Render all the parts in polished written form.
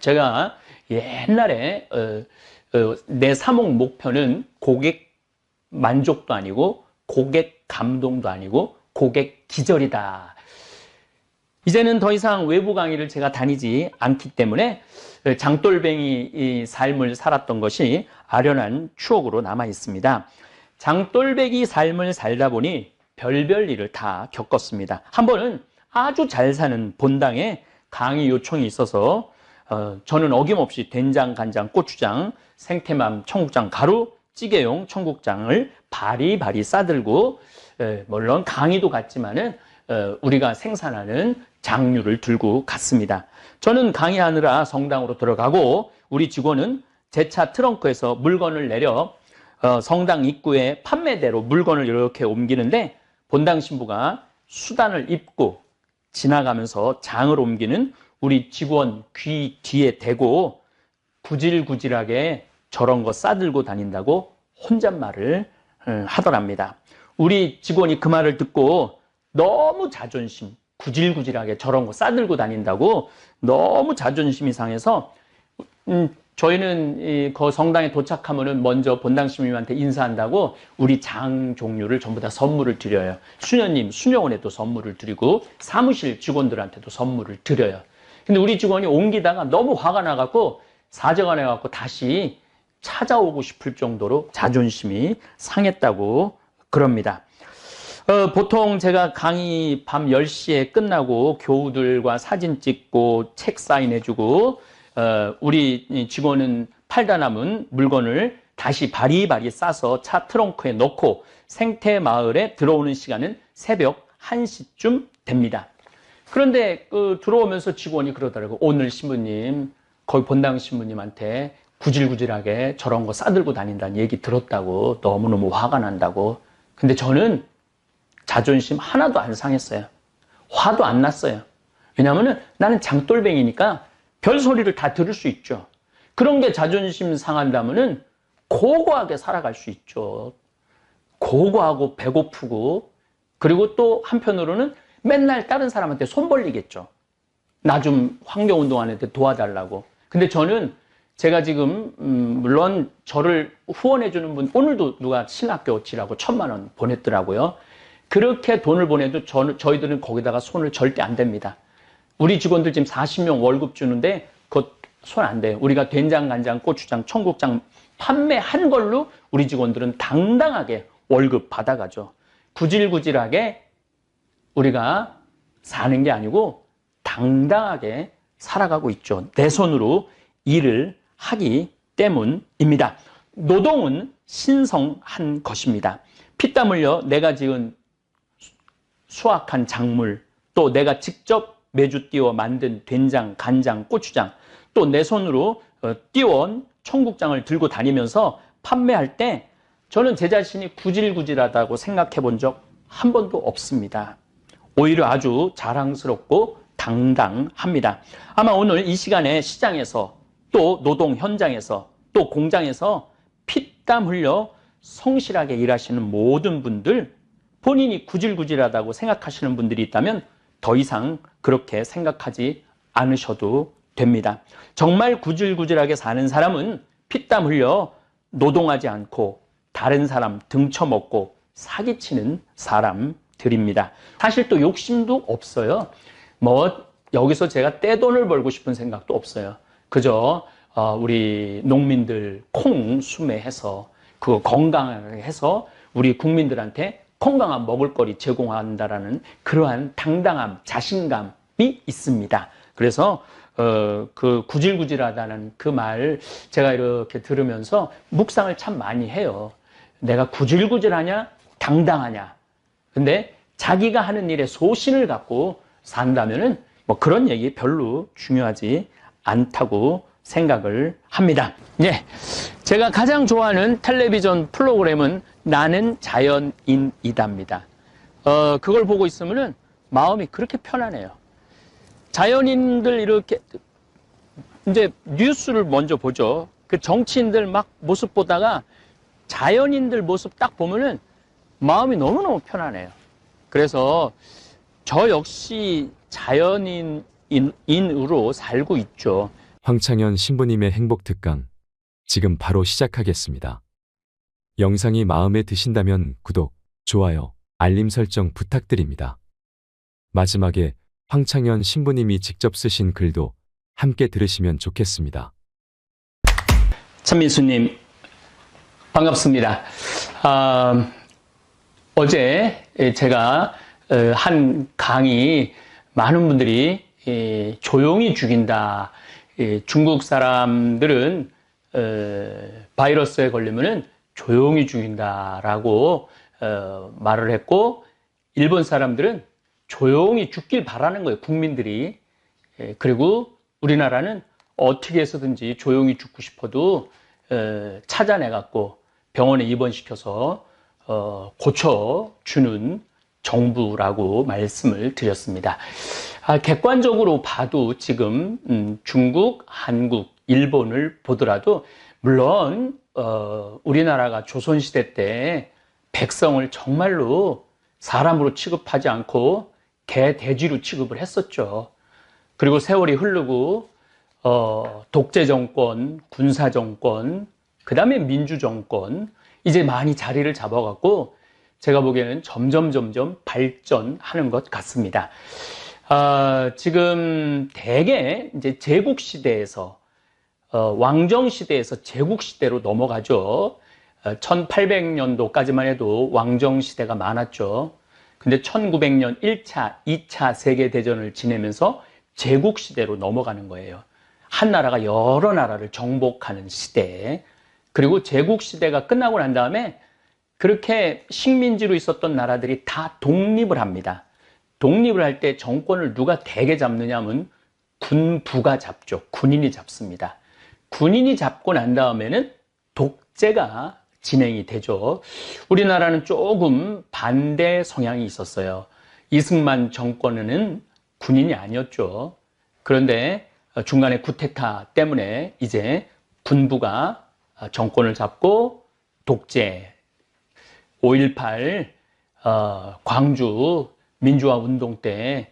제가 옛날에 내 사목 목표는 고객 만족도 아니고 고객 감동도 아니고 고객 기절이다. 이제는 더 이상 외부 강의를 제가 다니지 않기 때문에 장돌뱅이 삶을 살았던 것이 아련한 추억으로 남아 있습니다. 장돌뱅이 삶을 살다 보니 별별 일을 다 겪었습니다. 한 번은 아주 잘 사는 본당에 강의 요청이 있어서 저는 어김없이 된장, 간장, 고추장, 생태맘, 청국장, 가루, 찌개용 청국장을 바리바리 싸들고 물론 강의도 갔지만은 우리가 생산하는 장류를 들고 갔습니다. 저는 강의하느라 성당으로 들어가고 우리 직원은 제 차 트렁크에서 물건을 내려 성당 입구에 판매대로 물건을 이렇게 옮기는데 본당 신부가 수단을 입고 지나가면서 장을 옮기는 우리 직원 귀 뒤에 대고 구질구질하게 저런 거 싸들고 다닌다고 혼잣말을 하더랍니다. 우리 직원이 그 말을 듣고 너무 자존심, 구질구질하게 저런 거 싸들고 다닌다고 너무 자존심이 상해서 저희는 그 성당에 도착하면은 먼저 본당 신부님한테 인사한다고 우리 장 종류를 전부 다 선물을 드려요. 수녀님, 수녀원에도 선물을 드리고 사무실 직원들한테도 선물을 드려요. 근데 우리 직원이 옮기다가 너무 화가 나갖고 사정을 해갖고 다시 찾아오고 싶을 정도로 자존심이 상했다고 그럽니다. 보통 제가 강의 밤 10시에 끝나고 교우들과 사진 찍고 책 사인해주고 우리 직원은 팔다 남은 물건을 다시 바리바리 싸서 차 트렁크에 넣고 생태마을에 들어오는 시간은 새벽 1시쯤 됩니다. 그런데 들어오면서 직원이 그러더라고요. 오늘 신부님, 거기 본당 신부님한테 구질구질하게 저런 거 싸들고 다닌다는 얘기 들었다고 너무너무 화가 난다고. 근데 저는 자존심 하나도 안 상했어요. 화도 안 났어요. 왜냐하면 나는 장돌뱅이니까 별소리를 다 들을 수 있죠. 그런 게 자존심 상한다면은 고고하게 살아갈 수 있죠. 고고하고 배고프고 그리고 또 한편으로는 맨날 다른 사람한테 손 벌리겠죠. 나 좀 환경운동하는데 도와달라고. 근데 저는 제가 지금 물론 저를 후원해주는 분 오늘도 누가 신학교치라고 1,000만 원 보냈더라고요. 그렇게 돈을 보내도 저희들은 거기다가 손을 절대 안 댑니다. 우리 직원들 지금 40명 월급 주는데 그것 손 안 돼요. 우리가 된장, 간장, 고추장, 청국장 판매한 걸로 우리 직원들은 당당하게 월급 받아가죠. 구질구질하게 우리가 사는 게 아니고 당당하게 살아가고 있죠. 내 손으로 일을 하기 때문입니다. 노동은 신성한 것입니다. 피땀 흘려 내가 지은 수확한 작물, 또 내가 직접 매주 띄워 만든 된장, 간장, 고추장, 또 내 손으로 띄워온 청국장을 들고 다니면서 판매할 때 저는 제 자신이 구질구질하다고 생각해 본 적 한 번도 없습니다. 오히려 아주 자랑스럽고 당당합니다. 아마 오늘 이 시간에 시장에서 또 노동 현장에서 또 공장에서 피땀 흘려 성실하게 일하시는 모든 분들 본인이 구질구질하다고 생각하시는 분들이 있다면 더 이상 그렇게 생각하지 않으셔도 됩니다. 정말 구질구질하게 사는 사람은 피땀 흘려 노동하지 않고 다른 사람 등쳐먹고 사기치는 사람들입니다. 사실 또 욕심도 없어요. 여기서 제가 떼돈을 벌고 싶은 생각도 없어요. 그저 우리 농민들 콩 수매해서 그거 건강하게 해서 우리 국민들한테 건강한 먹을거리 제공한다라는 그러한 당당함, 자신감이 있습니다. 그래서 그 구질구질하다는 그 말 제가 이렇게 들으면서 묵상을 참 많이 해요. 내가 구질구질하냐, 당당하냐. 근데 자기가 하는 일에 소신을 갖고 산다면은 뭐 그런 얘기 별로 중요하지 않다고 생각을 합니다. 예, 제가 가장 좋아하는 텔레비전 프로그램은 나는 자연인이다입니다. 그걸 보고 있으면은 마음이 그렇게 편안해요. 자연인들 이렇게 이제 뉴스를 먼저 보죠. 그 정치인들 막 모습 보다가 자연인들 모습 딱 보면은 마음이 너무너무 편안해요. 그래서 저 역시 자연인으로 살고 있죠. 황창현 신부님의 행복 특강 지금 바로 시작하겠습니다. 영상이 마음에 드신다면 구독, 좋아요, 알림 설정 부탁드립니다. 마지막에 황창현 신부님이 직접 쓰신 글도 함께 들으시면 좋겠습니다. 찬민수님 반갑습니다. 어제 제가 한 강의 많은 분들이 조용히 죽인다. 중국 사람들은 바이러스에 걸리면은 조용히 죽인다라고 말을 했고, 일본 사람들은 조용히 죽길 바라는 거예요, 국민들이. 그리고 우리나라는 어떻게 해서든지 조용히 죽고 싶어도 찾아내갖고 병원에 입원시켜서 고쳐주는 정부라고 말씀을 드렸습니다. 객관적으로 봐도 지금 중국, 한국, 일본을 보더라도 물론 우리나라가 조선시대 때 백성을 정말로 사람으로 취급하지 않고 개, 돼지로 취급을 했었죠. 그리고 세월이 흐르고 독재 정권, 군사 정권, 그 다음에 민주 정권 이제 많이 자리를 잡아갖고 제가 보기에는 점점 발전하는 것 같습니다. 지금 대개 이제 제국 시대에서 왕정 시대에서 제국 시대로 넘어가죠. 1800년도까지만 해도 왕정 시대가 많았죠. 근데 1900년 1차, 2차 세계대전을 지내면서 제국 시대로 넘어가는 거예요. 한 나라가 여러 나라를 정복하는 시대. 그리고 제국 시대가 끝나고 난 다음에 그렇게 식민지로 있었던 나라들이 다 독립을 합니다. 독립을 할 때 정권을 누가 대개 잡느냐 하면 군부가 잡죠. 군인이 잡습니다. 군인이 잡고 난 다음에는 독재가 진행이 되죠. 우리나라는 조금 반대 성향이 있었어요. 이승만 정권에는 군인이 아니었죠. 그런데 중간에 쿠데타 때문에 이제 군부가 정권을 잡고 독재, 5.18 광주 민주화 운동 때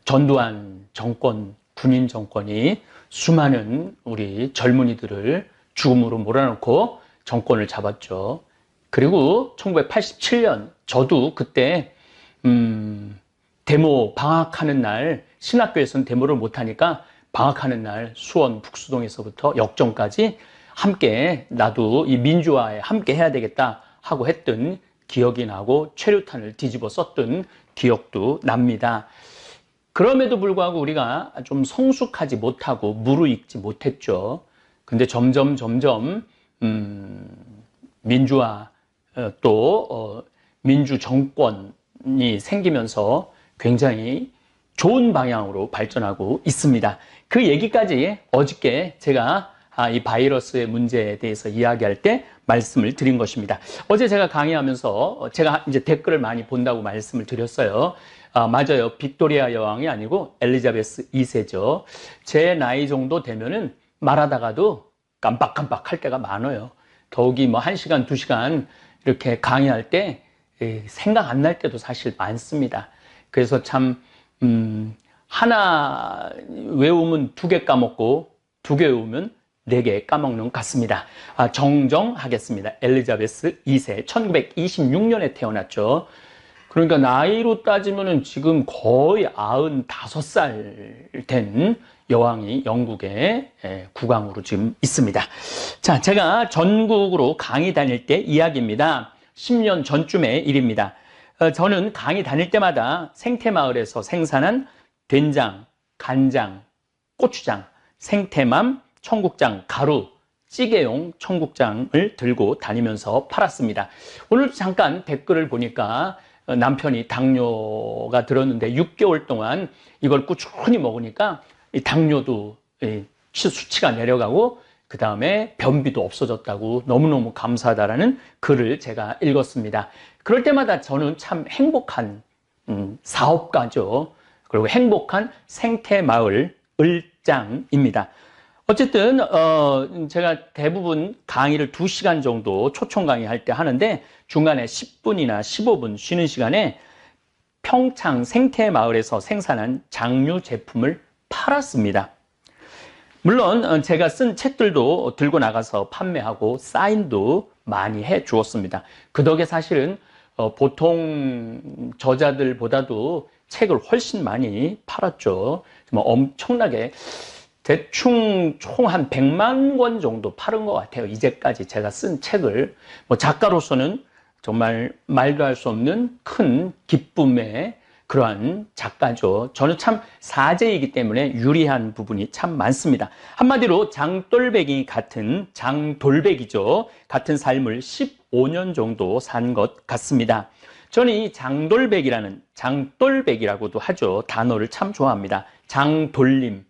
전두환 정권, 군인 정권이 수많은 우리 젊은이들을 죽음으로 몰아넣고 정권을 잡았죠. 그리고 1987년 저도 그때 데모 방학하는 날, 신학교에서는 데모를 못하니까 방학하는 날 수원 북수동에서부터 역정까지 함께 나도 이 민주화에 함께 해야 되겠다 하고 했던 기억이 나고 최루탄을 뒤집어 썼던 기억도 납니다. 그럼에도 불구하고 우리가 좀 성숙하지 못하고 무르익지 못했죠. 근데 점점 민주화 또 민주 정권이 생기면서 굉장히 좋은 방향으로 발전하고 있습니다. 그 얘기까지 어저께 제가 이 바이러스의 문제에 대해서 이야기할 때 말씀을 드린 것입니다. 어제 제가 강의하면서 제가 이제 댓글을 많이 본다고 말씀을 드렸어요. 맞아요. 빅토리아 여왕이 아니고 엘리자베스 2세죠. 제 나이 정도 되면은 말하다가도 깜빡깜빡 할 때가 많아요. 더욱이 뭐 1시간, 2시간 이렇게 강의할 때 생각 안 날 때도 사실 많습니다. 그래서 참 하나 외우면 2개 까먹고 2개 외우면 4개 까먹는 것 같습니다. 정정하겠습니다. 엘리자베스 2세 1926년에 태어났죠. 그러니까 나이로 따지면은 지금 거의 95살 된 여왕이 영국의 국왕으로 지금 있습니다. 자, 제가 전국으로 강의 다닐 때 이야기입니다. 10년 전쯤의 일입니다. 저는 강의 다닐 때마다 생태마을에서 생산한 된장, 간장, 고추장, 생태맘, 청국장, 가루, 찌개용 청국장을 들고 다니면서 팔았습니다. 오늘 잠깐 댓글을 보니까 남편이 당뇨가 들었는데 6개월 동안 이걸 꾸준히 먹으니까 이 당뇨도 수치가 내려가고 그 다음에 변비도 없어졌다고 너무너무 감사하다라는 글을 제가 읽었습니다. 그럴 때마다 저는 참 행복한 사업가죠. 그리고 행복한 생태마을 을장입니다. 어쨌든 제가 대부분 강의를 2시간 정도 초청 강의할 때 하는데 중간에 10분이나 15분 쉬는 시간에 평창 생태마을에서 생산한 장류 제품을 팔았습니다. 물론 제가 쓴 책들도 들고 나가서 판매하고 사인도 많이 해 주었습니다. 그 덕에 사실은 보통 저자들보다도 책을 훨씬 많이 팔았죠. 뭐 엄청나게 대충 총 한 100만 권 정도 팔은 것 같아요. 이제까지 제가 쓴 책을. 뭐 작가로서는 정말 말도 할 수 없는 큰 기쁨의 그러한 작가죠. 저는 참 사제이기 때문에 유리한 부분이 참 많습니다. 한마디로 장돌배기 같은 장돌배기죠. 같은 삶을 15년 정도 산 것 같습니다. 저는 이 장돌배기라고도 하죠. 단어를 참 좋아합니다. 장돌림.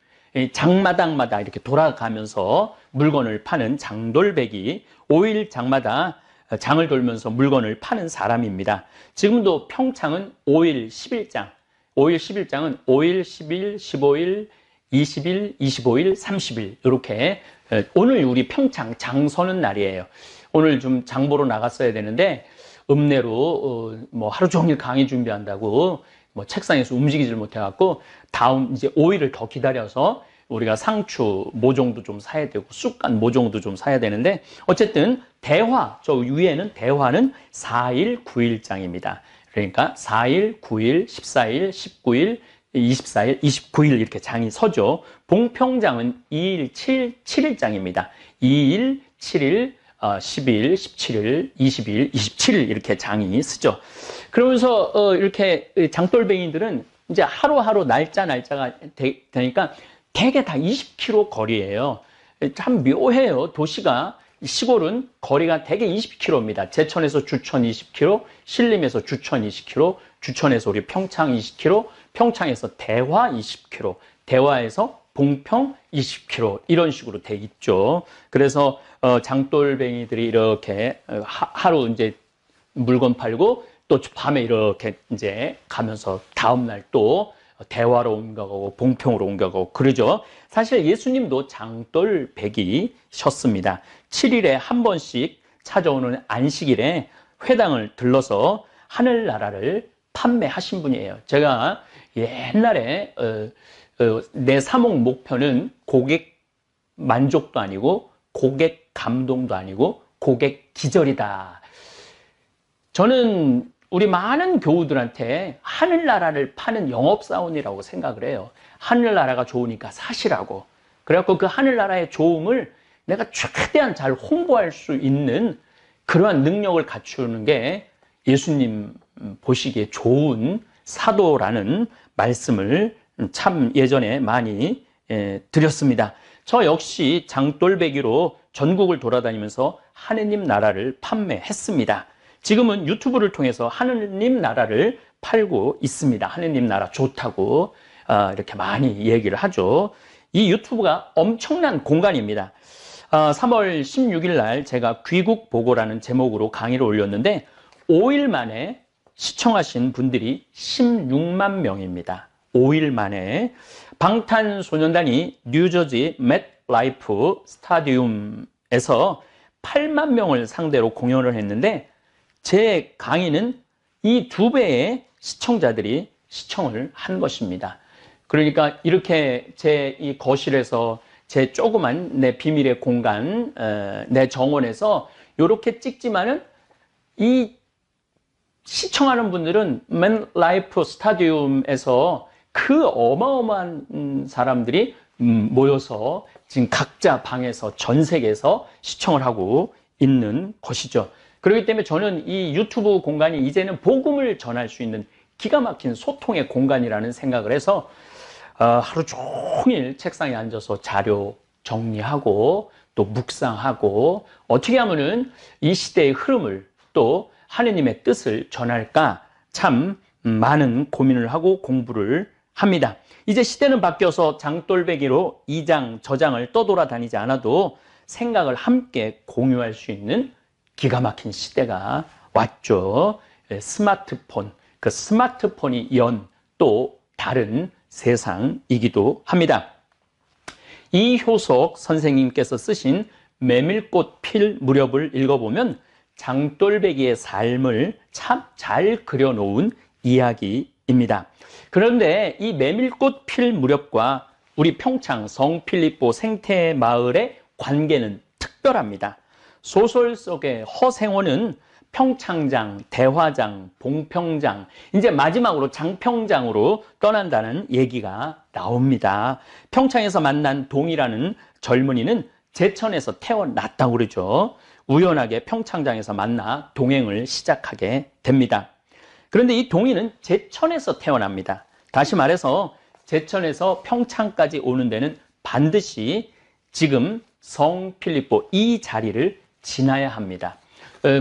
장마당마다 이렇게 돌아가면서 물건을 파는 장돌배기, 5일 장마다 장을 돌면서 물건을 파는 사람입니다. 지금도 평창은 5일 10일장, 5일 10일장은 5일, 10일, 15일, 20일, 25일, 30일 이렇게 오늘 우리 평창 장 서는 날이에요. 오늘 좀 장 보러 나갔어야 되는데 읍내로 뭐 하루 종일 강의 준비한다고 뭐 책상에서 움직이질 못해갖고 다음 이제 5일을 더 기다려서 우리가 상추 모종도 좀 사야 되고 쑥간 모종도 좀 사야 되는데 어쨌든 저 위에는 대화는 4일 9일장입니다. 그러니까 4일, 9일, 14일, 19일, 24일, 29일 이렇게 장이 서죠. 봉평장은 2일, 7일장입니다. 2일, 7일, 12일, 17일, 20일, 27일 이렇게 장이 쓰죠. 그러면서 이렇게 장돌뱅이들은 이제 하루하루 날짜가 되니까 대개 다 20km 거리예요. 참 묘해요. 도시가 시골은 거리가 대개 20km입니다. 제천에서 주천 20km, 신림에서 주천 20km, 주천에서 우리 평창 20km, 평창에서 대화 20km, 대화에서 봉평 20km 이런 식으로 돼 있죠. 그래서 장돌뱅이들이 이렇게 하루 이제 물건 팔고 또 밤에 이렇게 이제 가면서 다음날 또 대화로 옮겨가고 봉평으로 옮겨가고 그러죠. 사실 예수님도 장돌배기셨습니다. 7일에 한 번씩 찾아오는 안식일에 회당을 들러서 하늘나라를 판매하신 분이에요. 제가 옛날에 내 사목 목표는 고객 만족도 아니고 고객 감동도 아니고 고객 기절이다. 저는 우리 많은 교우들한테 하늘나라를 파는 영업사원이라고 생각을 해요. 하늘나라가 좋으니까 사시라고. 그래갖고 그 하늘나라의 좋음을 내가 최대한 잘 홍보할 수 있는 그러한 능력을 갖추는 게 예수님 보시기에 좋은 사도라는 말씀을 참 예전에 많이 드렸습니다. 저 역시 장돌배기로 전국을 돌아다니면서 하느님 나라를 판매했습니다. 지금은 유튜브를 통해서 하느님 나라를 팔고 있습니다. 하느님 나라 좋다고 이렇게 많이 얘기를 하죠. 이 유튜브가 엄청난 공간입니다. 3월 16일 날 제가 귀국보고라는 제목으로 강의를 올렸는데 5일 만에 시청하신 분들이 16만 명입니다. 5일 만에 방탄소년단이 뉴저지 맥라이프 스타디움에서 8만 명을 상대로 공연을 했는데 제 강의는 이 2배의 시청자들이 시청을 한 것입니다. 그러니까 이렇게 제 이 거실에서 제 조그만 내 비밀의 공간, 내 정원에서 이렇게 찍지만은 이 시청하는 분들은 맥라이프 스타디움에서 그 어마어마한 사람들이 모여서 지금 각자 방에서 전 세계에서 시청을 하고 있는 것이죠. 그렇기 때문에 저는 이 유튜브 공간이 이제는 복음을 전할 수 있는 기가 막힌 소통의 공간이라는 생각을 해서 하루 종일 책상에 앉아서 자료 정리하고 또 묵상하고 어떻게 하면은 이 시대의 흐름을 또 하느님의 뜻을 전할까 참 많은 고민을 하고 공부를 합니다. 이제 시대는 바뀌어서 장돌배기로 이 장 저 장을 떠돌아다니지 않아도 생각을 함께 공유할 수 있는 기가 막힌 시대가 왔죠. 스마트폰, 그 스마트폰이 연 또 다른 세상이기도 합니다. 이효석 선생님께서 쓰신 메밀꽃 필 무렵을 읽어보면 장돌배기의 삶을 참 잘 그려놓은 이야기입니다. 그런데 이 메밀꽃 필 무렵과 우리 평창 성필리포 생태마을의 관계는 특별합니다. 소설 속의 허생원은 평창장, 대화장, 봉평장, 이제 마지막으로 장평장으로 떠난다는 얘기가 나옵니다. 평창에서 만난 동이라는 젊은이는 제천에서 태어났다고 그러죠. 우연하게 평창장에서 만나 동행을 시작하게 됩니다. 그런데 이 동이는 제천에서 태어납니다. 다시 말해서 제천에서 평창까지 오는 데는 반드시 지금 성필리포 이 자리를 지나야 합니다.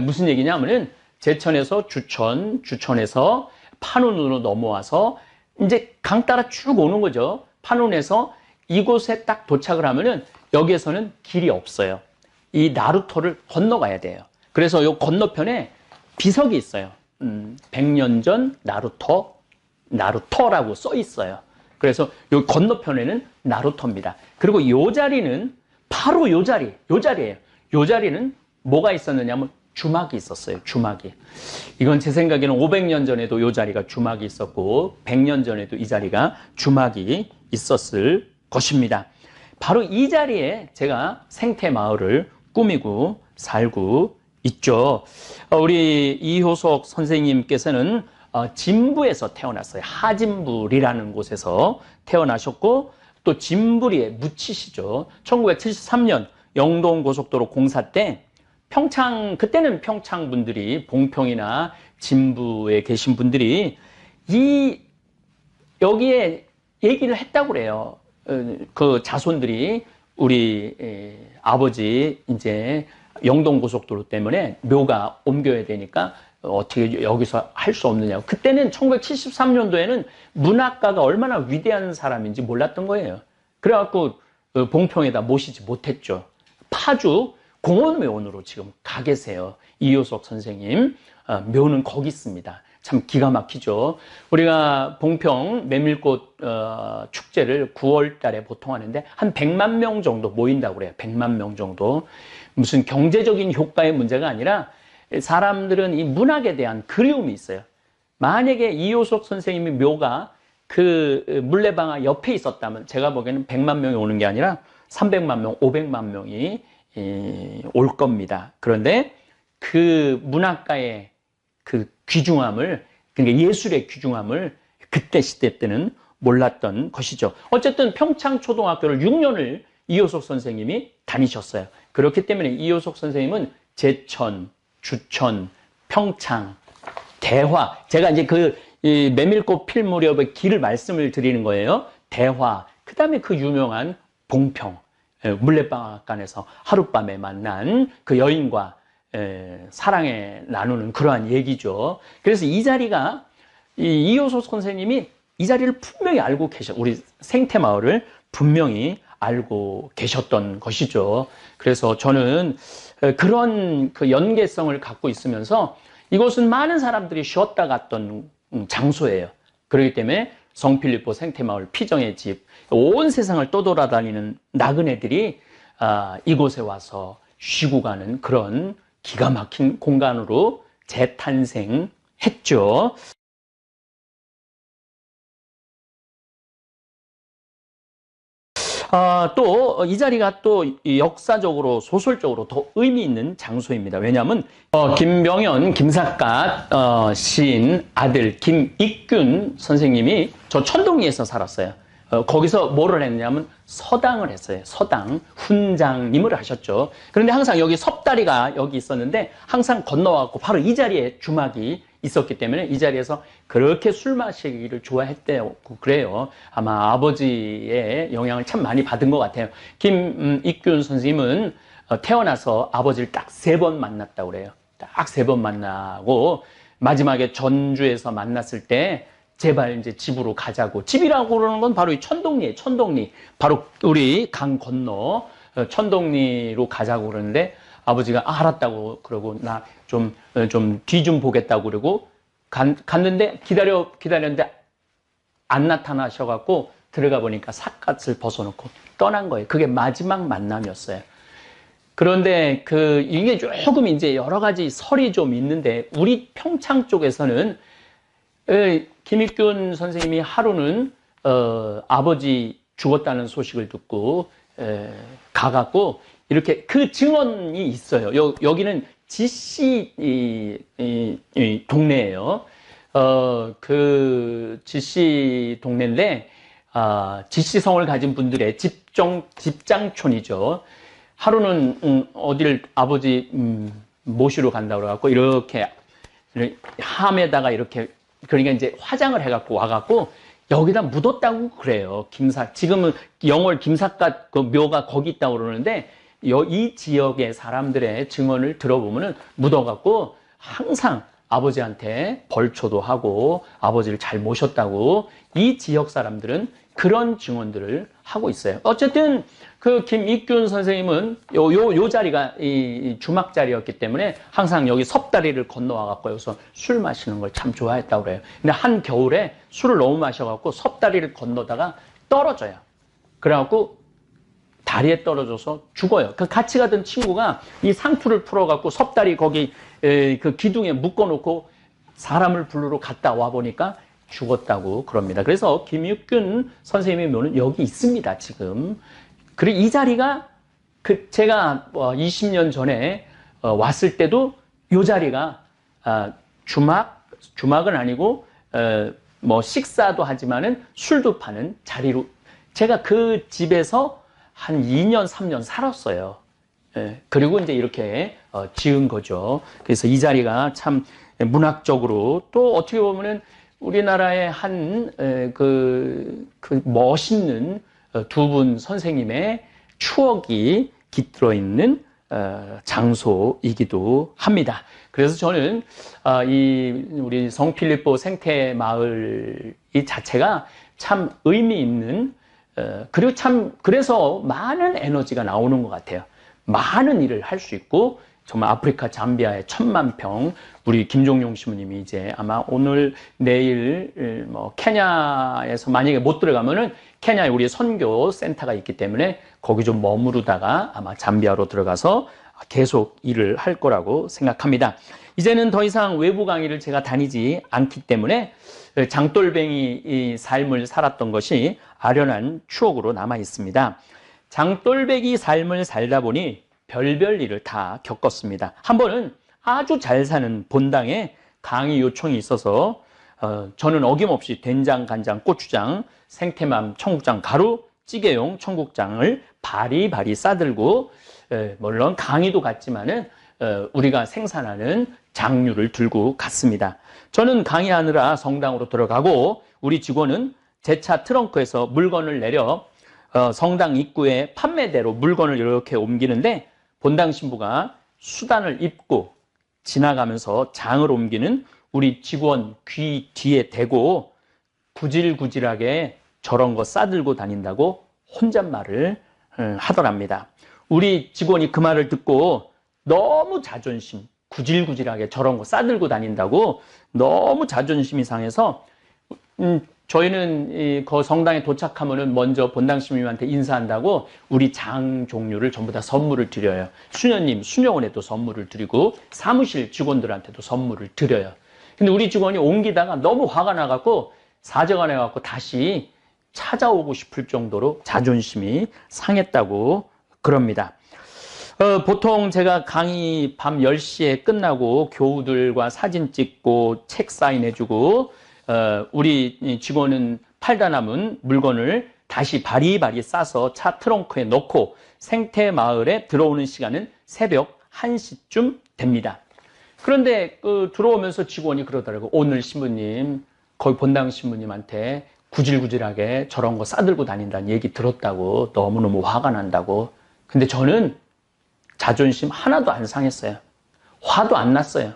무슨 얘기냐면은 제천에서 주천, 주천에서 판운으로 넘어와서 이제 강 따라 쭉 오는 거죠. 판운에서 이곳에 딱 도착을 하면은 여기에서는 길이 없어요. 이 나루터를 건너가야 돼요. 그래서 이 건너편에 비석이 있어요. 100년 전 나루터라고 써 있어요. 그래서 이 건너편에는 나루터입니다. 그리고 이 자리는 바로 이 자리예요. 이 자리는 뭐가 있었느냐면 주막이 있었어요. 주막이. 이건 제 생각에는 500년 전에도 이 자리가 주막이 있었고 100년 전에도 이 자리가 주막이 있었을 것입니다. 바로 이 자리에 제가 생태마을을 꾸미고 살고 있죠. 우리 이효석 선생님께서는 진부에서 태어났어요. 하진불이라는 곳에서 태어나셨고 또 진부리에 묻히시죠. 1973년 영동고속도로 공사 때 평창, 그때는 평창 분들이, 봉평이나 진부에 계신 분들이 여기에 얘기를 했다고 그래요. 그 자손들이 우리 아버지 이제 영동고속도로 때문에 묘가 옮겨야 되니까 어떻게 여기서 할 수 없느냐고. 그때는 1973년도에는 문학가가 얼마나 위대한 사람인지 몰랐던 거예요. 그래갖고 봉평에다 모시지 못했죠. 파주 공원묘원으로 지금 가 계세요. 이효석 선생님. 묘는 거기 있습니다. 참 기가 막히죠. 우리가 봉평 메밀꽃 축제를 9월 달에 보통 하는데 한 100만 명 정도 모인다고 그래요. 100만 명 정도. 무슨 경제적인 효과의 문제가 아니라 사람들은 이 문학에 대한 그리움이 있어요. 만약에 이효석 선생님의 묘가 그 물레방아 옆에 있었다면 제가 보기에는 100만 명이 오는 게 아니라 300만 명, 500만 명이 올 겁니다. 그런데 그 문학가의 그 귀중함을, 그러니까 예술의 귀중함을 그때 시대 때는 몰랐던 것이죠. 어쨌든 평창초등학교를 6년을 이효석 선생님이 다니셨어요. 그렇기 때문에 이효석 선생님은 제천, 주천, 평창, 대화, 제가 이제 그 메밀꽃 필 무렵의 길을 말씀을 드리는 거예요. 대화, 그 다음에 그 유명한 봉평, 물레방앗간에서 하룻밤에 만난 그 여인과 사랑에 나누는 그러한 얘기죠. 그래서 이 자리가 이효석 선생님이 이 자리를 분명히 알고 우리 생태마을을 분명히 알고 계셨던 것이죠. 그래서 저는 그런 그 연계성을 갖고 있으면서 이곳은 많은 사람들이 쉬었다 갔던 장소예요. 그렇기 때문에 성필리포 생태마을 피정의 집, 온 세상을 떠돌아다니는 나그네들이 이곳에 와서 쉬고 가는 그런 기가 막힌 공간으로 재탄생했죠. 또 이 자리가 또 역사적으로 소설적으로 더 의미 있는 장소입니다. 왜냐하면 김병현, 김삿갓 시인 아들 김익균 선생님이 저 천동리에서 살았어요. 거기서 뭐를 했냐면 서당을 했어요. 서당, 훈장님을 하셨죠. 그런데 항상 여기 섭다리가 여기 있었는데 항상 건너와갖고 바로 이 자리에 주막이 있었기 때문에 이 자리에서 그렇게 술 마시기를 좋아했대요. 그래요. 아마 아버지의 영향을 참 많이 받은 것 같아요. 김익균 선생님은 태어나서 아버지를 딱 3번 만났다고 그래요. 딱 3번 만나고 마지막에 전주에서 만났을 때 제발 이제 집으로 가자고. 집이라고 그러는 건 바로 이 천동리예요. 천동리. 바로 우리 강 건너 천동리로 가자고 그러는데 아버지가 알았다고 그러고 나 좀 뒤 좀 보겠다고 그러고 갔는데 기다렸는데 안 나타나셔갖고 들어가 보니까 삿갓을 벗어놓고 떠난 거예요. 그게 마지막 만남이었어요. 그런데 이게 조금 이제 여러 가지 설이 좀 있는데 우리 평창 쪽에서는 김익균 선생님이 하루는 아버지 죽었다는 소식을 듣고 가갖고 이렇게 그 증언이 있어요. 여기는 지씨 이 동네예요. 그 지씨 동네인데 지씨성을 가진 분들의 집장촌이죠. 하루는 어디를 아버지 모시러 간다고 그래갖고 이렇게 함에다가 이렇게 그러니까 이제 화장을 해갖고 와갖고 여기다 묻었다고 그래요. 지금은 영월 김삿갓 그 묘가 거기 있다고 그러는데 이 지역의 사람들의 증언을 들어보면은 묻어갖고 항상 아버지한테 벌초도 하고 아버지를 잘 모셨다고 이 지역 사람들은 그런 증언들을 하고 있어요. 어쨌든 그 김익균 선생님은 요 자리가 이 주막 자리였기 때문에 항상 여기 섭다리를 건너와갖고 여기서 술 마시는 걸 참 좋아했다고 그래요. 근데 한 겨울에 술을 너무 마셔갖고 섭다리를 건너다가 떨어져요. 그래갖고 다리에 떨어져서 죽어요. 그 같이 가던 친구가 이 상투를 풀어갖고 섭다리 거기 그 기둥에 묶어놓고 사람을 부르러 갔다 와 보니까 죽었다고 그럽니다. 그래서 김익균 선생님의 묘는 여기 있습니다, 지금. 그리고 이 자리가 제가 20년 전에 왔을 때도 이 자리가 주막은 아니고 뭐 식사도 하지만은 술도 파는 자리로 제가 그 집에서 한 2년, 3년 살았어요. 그리고 이제 이렇게 지은 거죠. 그래서 이 자리가 참 문학적으로 또 어떻게 보면은 우리나라의 그 멋있는 두 분 선생님의 추억이 깃들어 있는 장소이기도 합니다. 그래서 저는 우리 성필리포 생태마을 이 자체가 참 의미 있는 그리고 그래서 많은 에너지가 나오는 것 같아요. 많은 일을 할 수 있고 정말 아프리카 잠비아의 1000만 평 우리 김종용 신부님이 이제 아마 오늘 내일 뭐 케냐에서 만약에 못 들어가면은 케냐에 우리 선교 센터가 있기 때문에 거기 좀 머무르다가 아마 잠비아로 들어가서 계속 일을 할 거라고 생각합니다. 이제는 더 이상 외부 강의를 제가 다니지 않기 때문에 장돌뱅이 삶을 살았던 것이 아련한 추억으로 남아 있습니다. 장돌뱅이 삶을 살다 보니 별별 일을 다 겪었습니다. 한 번은 아주 잘 사는 본당에 강의 요청이 있어서 저는 어김없이 된장, 간장, 고추장, 생태맘, 청국장, 가루, 찌개용 청국장을 바리바리 싸들고 물론 강의도 갔지만은 우리가 생산하는 장류를 들고 갔습니다. 저는 강의하느라 성당으로 들어가고 우리 직원은 제 차 트렁크에서 물건을 내려 성당 입구에 판매대로 물건을 이렇게 옮기는데 본당 신부가 수단을 입고 지나가면서 장을 옮기는 우리 직원 귀 뒤에 대고 구질구질하게 저런 거 싸들고 다닌다고 혼잣말을 하더랍니다. 우리 직원이 그 말을 듣고 너무 자존심, 구질구질하게 저런 거 싸들고 다닌다고 너무 자존심이 상해서 저희는 그 성당에 도착하면은 먼저 본당 신부님한테 인사한다고 우리 장 종류를 전부 다 선물을 드려요. 수녀님, 수녀원에도 선물을 드리고 사무실 직원들한테도 선물을 드려요. 근데 우리 직원이 옮기다가 너무 화가 나갖고 사정을 해갖고 다시 찾아오고 싶을 정도로 자존심이 상했다고 그럽니다. 보통 제가 강의 밤 10시에 끝나고 교우들과 사진 찍고 책 사인해주고 우리 직원은 팔다 남은 물건을 다시 바리바리 싸서 차 트렁크에 넣고 생태마을에 들어오는 시간은 새벽 1시쯤 됩니다. 그런데 들어오면서 직원이 그러더라고요. 오늘 신부님, 거기 본당 신부님한테 구질구질하게 저런 거 싸들고 다닌다는 얘기 들었다고 너무너무 화가 난다고. 근데 저는 자존심 하나도 안 상했어요. 화도 안 났어요.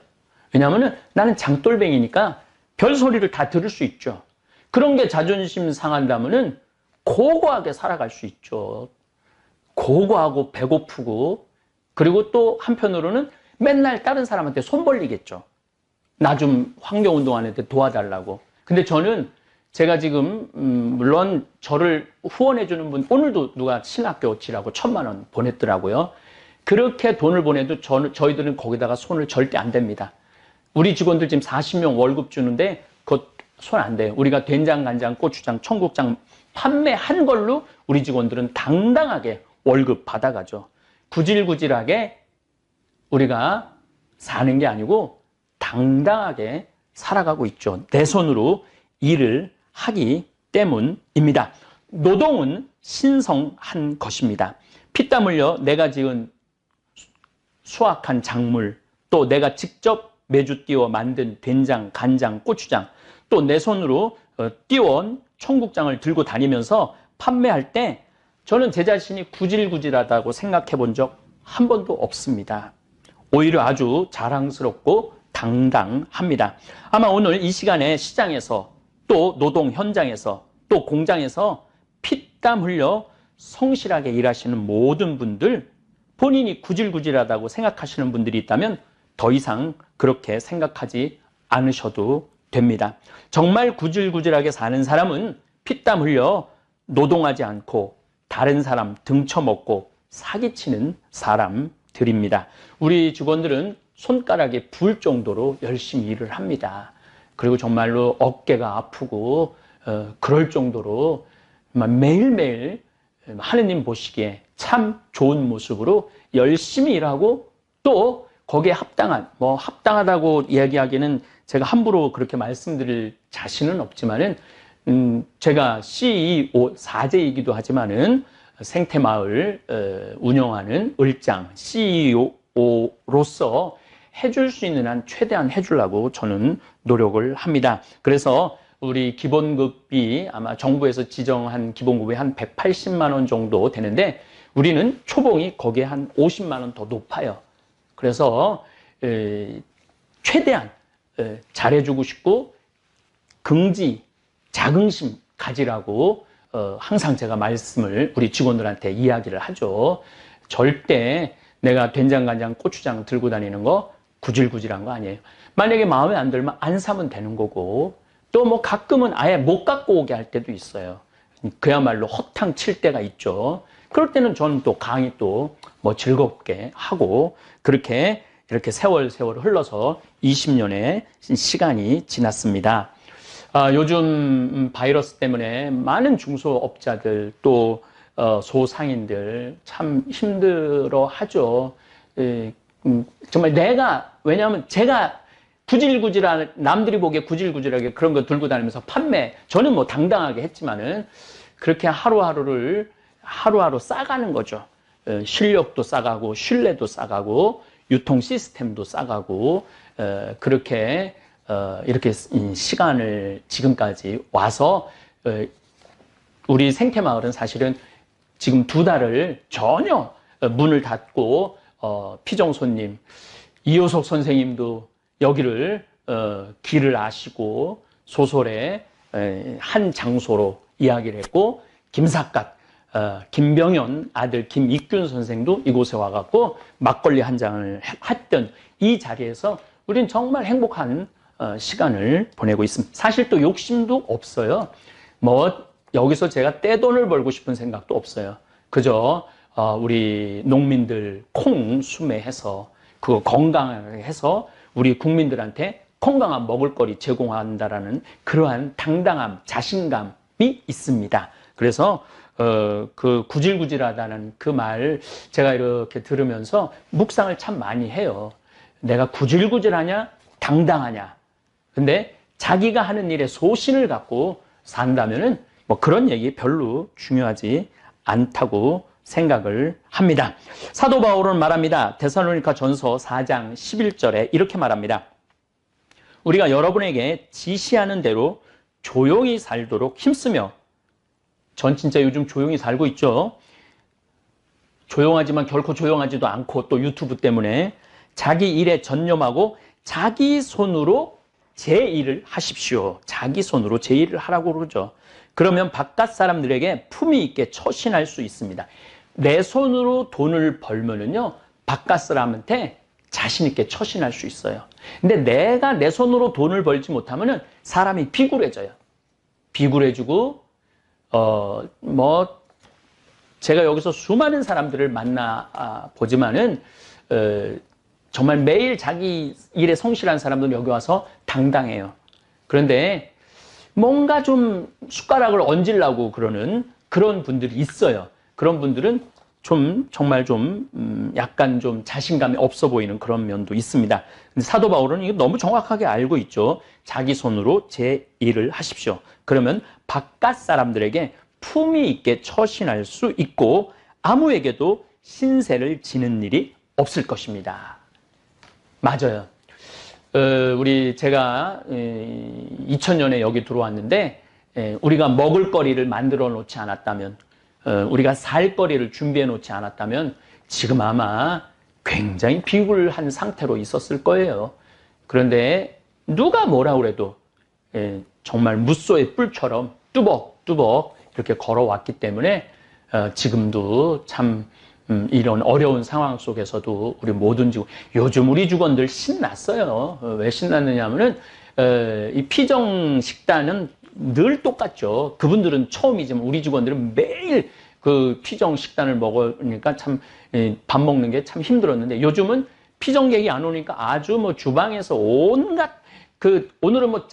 왜냐하면 나는 장돌뱅이니까 별소리를 다 들을 수 있죠. 그런 게 자존심 상한다면은 고고하게 살아갈 수 있죠. 고고하고 배고프고 그리고 또 한편으로는 맨날 다른 사람한테 손 벌리겠죠. 나 좀 환경운동하는데 도와달라고. 근데 저는 제가 지금 물론 저를 후원해주는 분 오늘도 누가 신학교 지라고 1000만 원 보냈더라고요. 그렇게 돈을 보내도 저희들은 거기다가 손을 절대 안 댑니다. 우리 직원들 지금 40명 월급 주는데 그것 손 안 돼요. 우리가 된장, 간장, 고추장, 청국장 판매한 걸로 우리 직원들은 당당하게 월급 받아가죠. 구질구질하게 우리가 사는 게 아니고 당당하게 살아가고 있죠. 내 손으로 일을 하기 때문입니다. 노동은 신성한 것입니다. 피땀 흘려 내가 지은 수확한 작물, 또 내가 직접 매주 띄워 만든 된장, 간장, 고추장, 또 내 손으로 띄워온 청국장을 들고 다니면서 판매할 때 저는 제 자신이 구질구질하다고 생각해 본 적 한 번도 없습니다. 오히려 아주 자랑스럽고 당당합니다. 아마 오늘 이 시간에 시장에서 또 노동 현장에서 또 공장에서 피땀 흘려 성실하게 일하시는 모든 분들, 본인이 구질구질하다고 생각하시는 분들이 있다면 더 이상 그렇게 생각하지 않으셔도 됩니다. 정말 구질구질하게 사는 사람은 피땀 흘려 노동하지 않고 다른 사람 등쳐먹고 사기치는 사람들입니다. 우리 직원들은 손가락에 부을 정도로 열심히 일을 합니다. 그리고 정말로 어깨가 아프고 그럴 정도로 매일매일 하느님 보시기에 참 좋은 모습으로 열심히 일하고 또 거기에 합당하다고 이야기하기는 제가 함부로 그렇게 말씀드릴 자신은 없지만은 제가 CEO 4제이기도 하지만은 생태마을 운영하는 을장 CEO로서 해줄 수 있는 한 최대한 해주려고 저는 노력을 합니다. 그래서 우리 기본급이 아마 정부에서 지정한 기본급이 한 180만 원 정도 되는데 우리는 초봉이 거기에 한 50만 원 더 높아요. 그래서 최대한 잘해주고 싶고 긍지, 자긍심 가지라고 항상 제가 말씀을 우리 직원들한테 이야기를 하죠. 절대 내가 된장, 간장, 고추장 들고 다니는 거 구질구질한 거 아니에요. 만약에 마음에 안 들면 안 사면 되는 거고 또 뭐 가끔은 아예 못 갖고 오게 할 때도 있어요. 그야말로 허탕 칠 때가 있죠. 그럴 때는 저는 또 강의 또 뭐 즐겁게 하고 그렇게 이렇게 세월 흘러서 20년의 시간이 지났습니다. 요즘 바이러스 때문에 많은 중소업자들 또 소상인들 참 힘들어 하죠. 정말 왜냐하면 제가 남들이 보기에 구질구질하게 그런 거 들고 다니면서 저는 뭐 당당하게 했지만은 그렇게 하루하루 싸가는 거죠. 실력도 싸가고 신뢰도 싸가고 유통 시스템도 싸가고 그렇게 이렇게 시간을 지금까지 와서 우리 생태마을은 사실은 지금 2달을 전혀 문을 닫고 피정 손님 이효석 선생님도 여기를 길을 아시고 소설의 한 장소로 이야기를 했고 김삿갓 김병현 아들 김익균 선생도 이곳에 와갖고 막걸리 한 잔을 했던 이 자리에서 우리는 정말 행복한 시간을 보내고 있습니다. 사실 또 욕심도 없어요. 뭐 여기서 제가 떼돈을 벌고 싶은 생각도 없어요. 그저 우리 농민들 콩 수매해서 그거 건강하게 해서 우리 국민들한테 건강한 먹을거리 제공한다라는 그러한 당당함, 자신감이 있습니다. 그래서 그 구질구질하다는 그 말 제가 이렇게 들으면서 묵상을 참 많이 해요. 내가 구질구질하냐, 당당하냐. 근데 자기가 하는 일에 소신을 갖고 산다면은 뭐 그런 얘기 별로 중요하지 않다고 생각을 합니다. 사도 바울은 말합니다. 데살로니가 전서 4장 11절에 이렇게 말합니다. 우리가 여러분에게 지시하는 대로 조용히 살도록 힘쓰며 전 진짜 요즘 조용히 살고 있죠. 조용하지만 결코 조용하지도 않고 또 유튜브 때문에 자기 일에 전념하고 자기 손으로 제 일을 하십시오. 자기 손으로 제 일을 하라고 그러죠. 그러면 바깥 사람들에게 품위 있게 처신할 수 있습니다. 내 손으로 돈을 벌면은요, 바깥 사람한테 자신 있게 처신할 수 있어요. 근데 내가 내 손으로 돈을 벌지 못하면은 사람이 비굴해져요. 비굴해지고 제가 여기서 수많은 사람들을 만나 보지만은 정말 매일 자기 일에 성실한 사람들은 여기 와서 당당해요. 그런데 뭔가 좀 숟가락을 얹으려고 그러는 그런 분들이 있어요. 그런 분들은 좀 정말 좀 약간 좀 자신감이 없어 보이는 그런 면도 있습니다. 근데 사도 바울은 이거 너무 정확하게 알고 있죠. 자기 손으로 제 일을 하십시오. 그러면 바깥 사람들에게 품위 있게 처신할 수 있고 아무에게도 신세를 지는 일이 없을 것입니다. 맞아요. 제가 2000년에 여기 들어왔는데 우리가 먹을 거리를 만들어 놓지 않았다면 우리가 살 거리를 준비해 놓지 않았다면 지금 아마 굉장히 비굴한 상태로 있었을 거예요. 그런데 누가 뭐라 그래도 정말 무소의 뿔처럼 뚜벅뚜벅 이렇게 걸어왔기 때문에 지금도 참 이런 어려운 상황 속에서도 우리 모든 직원, 요즘 우리 직원들 신났어요. 왜 신났느냐 하면은 이 피정 식단은 늘 똑같죠. 그분들은 처음이지만 우리 직원들은 매일 그 피정 식단을 먹으니까 참 밥 먹는 게 참 힘들었는데 요즘은 피정객이 안 오니까 아주 뭐 주방에서 온갖 오늘은 뭐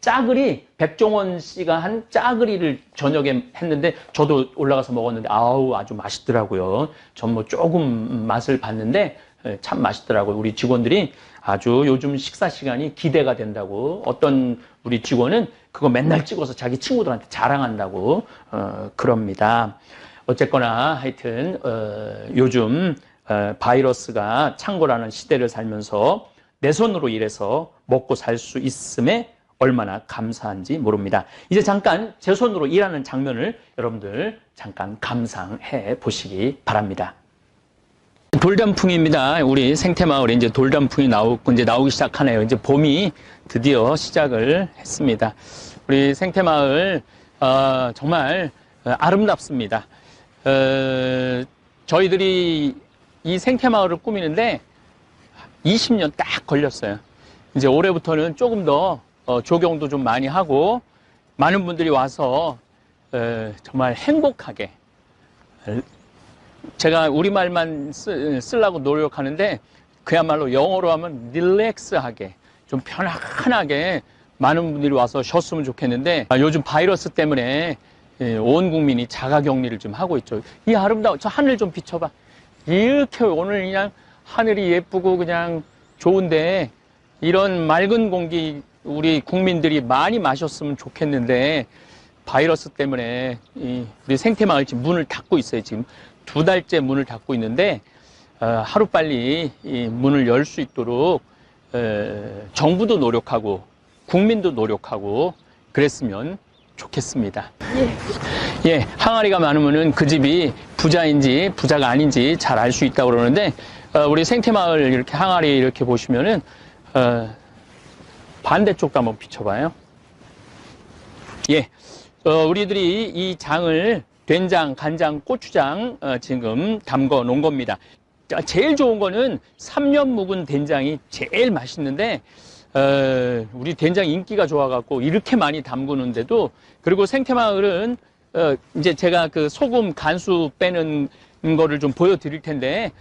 짜글이 백종원 씨가 한 짜글이를 저녁에 했는데 저도 올라가서 먹었는데 아주 맛있더라고요. 전 뭐 조금 맛을 봤는데 참 맛있더라고요. 우리 직원들이 아주 요즘 식사 시간이 기대가 된다고 어떤 우리 직원은 그거 맨날 찍어서 자기 친구들한테 자랑한다고 그럽니다. 어쨌거나 하여튼 요즘 바이러스가 창궐하는 시대를 살면서 내 손으로 일해서 먹고 살 수 있음에 얼마나 감사한지 모릅니다. 이제 잠깐 제 손으로 일하는 장면을 여러분들 잠깐 감상해 보시기 바랍니다. 돌단풍입니다. 우리 생태마을에 이제 돌단풍이 나오기 시작하네요. 이제 봄이 드디어 시작을 했습니다. 우리 생태마을 정말 아름답습니다. 저희들이 이 생태마을을 꾸미는데 20년 딱 걸렸어요. 이제 올해부터는 조금 더 조경도 좀 많이 하고 많은 분들이 와서 정말 행복하게 제가 우리말만 쓰려고 노력하는데 그야말로 영어로 하면 릴렉스하게 좀 편안하게 많은 분들이 와서 쉬었으면 좋겠는데 요즘 바이러스 때문에 온 국민이 자가격리를 좀 하고 있죠. 이 아름다운 저 하늘 좀 비춰봐. 이렇게 오늘 그냥 하늘이 예쁘고 그냥 좋은데 이런 맑은 공기 우리 국민들이 많이 마셨으면 좋겠는데 바이러스 때문에 우리 생태마을 지금 문을 닫고 있어요. 지금 2달째 문을 닫고 있는데 하루빨리 이 문을 열 수 있도록 정부도 노력하고 국민도 노력하고 그랬으면 좋겠습니다. 예, 항아리가 많으면은 그 집이 부자인지 부자가 아닌지 잘 알 수 있다고 그러는데 우리 생태마을 이렇게 항아리 이렇게 보시면은 반대쪽도 한번 비춰봐요. 예, 우리들이 이 장을 된장, 간장, 고추장 지금 담궈 놓은 겁니다. 제일 좋은 거는 3년 묵은 된장이 제일 맛있는데 우리 된장 인기가 좋아갖고 이렇게 많이 담그는데도 그리고 생태마을은 이제 제가 그 소금 간수 빼는 거를 좀 보여드릴 텐데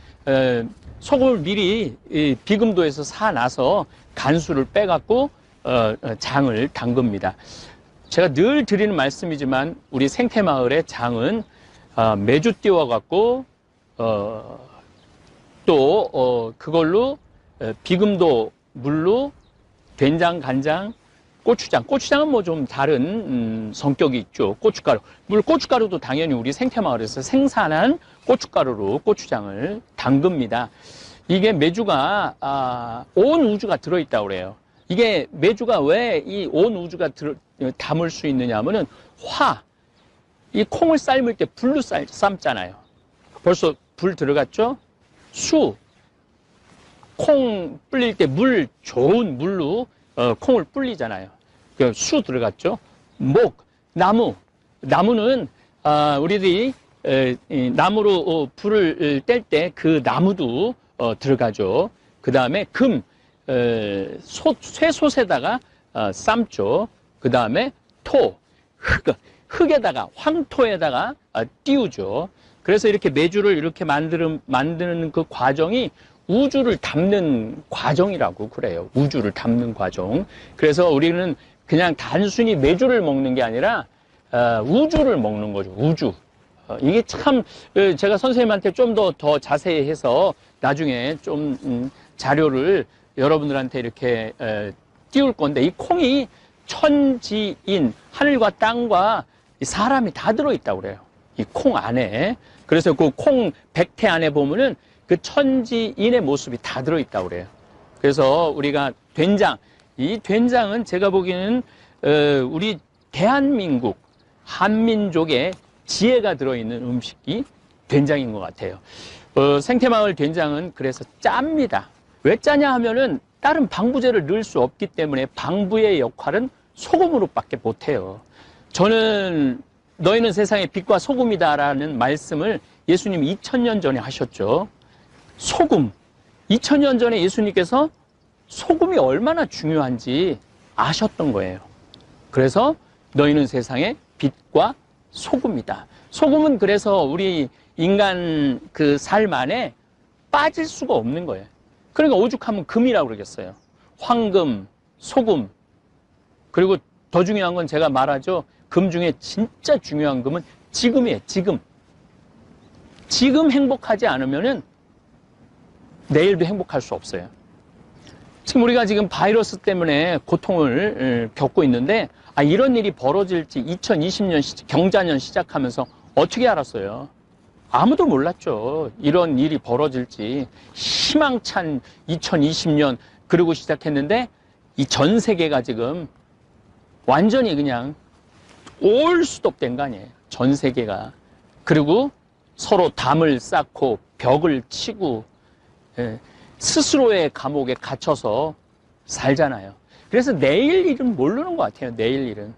소금을 미리 비금도에서 사놔서 간수를 빼갖고 장을 담급니다. 제가 늘 드리는 말씀이지만 우리 생태마을의 장은 매주 띄워갖고 또 그걸로 비금도 물로 된장, 간장, 고추장은 뭐 좀 다른 성격이 있죠. 고춧가루. 물론 고춧가루도 당연히 우리 생태마을에서 생산한 고춧가루로 고추장을 담급니다. 이게 메주가 온 우주가 들어있다고 그래요. 이게 메주가 왜 이 온 우주가 담을 수 있느냐 하면은 이 콩을 삶을 때 불로 삶잖아요. 벌써 불 들어갔죠? 콩 불릴 때 좋은 물로 콩을 불리잖아요. 수 들어갔죠? 나무는 우리들이 나무로 불을 뗄 때 그 나무도 들어가죠. 그 다음에 쇠솥에다가 삶죠. 그 다음에 흙에다가 황토에다가 띄우죠. 그래서 이렇게 메주를 이렇게 만드는 그 과정이 우주를 담는 과정이라고 그래요. 우주를 담는 과정. 그래서 우리는 그냥 단순히 메주를 먹는 게 아니라 우주를 먹는 거죠. 우주. 이게 참 제가 선생님한테 좀 더 자세히 해서 나중에 좀 자료를 여러분들한테 이렇게 띄울 건데, 이 콩이 천지인, 하늘과 땅과 사람이 다 들어있다고 그래요. 이 콩 안에. 그래서 그 콩 백태 안에 보면은 그 천지인의 모습이 다 들어있다고 그래요. 그래서 우리가 된장, 이 된장은 제가 보기에는 우리 대한민국, 한민족의 지혜가 들어있는 음식이 된장인 것 같아요. 생태마을 된장은 그래서 짭니다. 왜 짜냐 하면은 다른 방부제를 넣을 수 없기 때문에 방부의 역할은 소금으로밖에 못해요. 저는 너희는 세상의 빛과 소금이다라는 말씀을 예수님이 2000년 전에 하셨죠. 소금. 2000년 전에 예수님께서 소금이 얼마나 중요한지 아셨던 거예요. 그래서 너희는 세상의 빛과 소금이다. 소금은 그래서 우리 인간 그 삶 안에 빠질 수가 없는 거예요. 그러니까 오죽하면 금이라고 그러겠어요. 황금, 소금. 그리고 더 중요한 건 제가 말하죠. 금 중에 진짜 중요한 금은 지금이에요. 지금. 지금 행복하지 않으면은 내일도 행복할 수 없어요. 지금 우리가 지금 바이러스 때문에 고통을 겪고 있는데, 이런 일이 벌어질지 2020년 경자년 시작하면서 어떻게 알았어요? 아무도 몰랐죠. 이런 일이 벌어질지. 희망찬 2020년 그러고 시작했는데 이 전 세계가 지금 완전히 그냥 올 수독된 거 아니에요. 전 세계가. 그리고 서로 담을 쌓고 벽을 치고 스스로의 감옥에 갇혀서 살잖아요. 그래서 내일 일은 모르는 것 같아요. 내일 일은.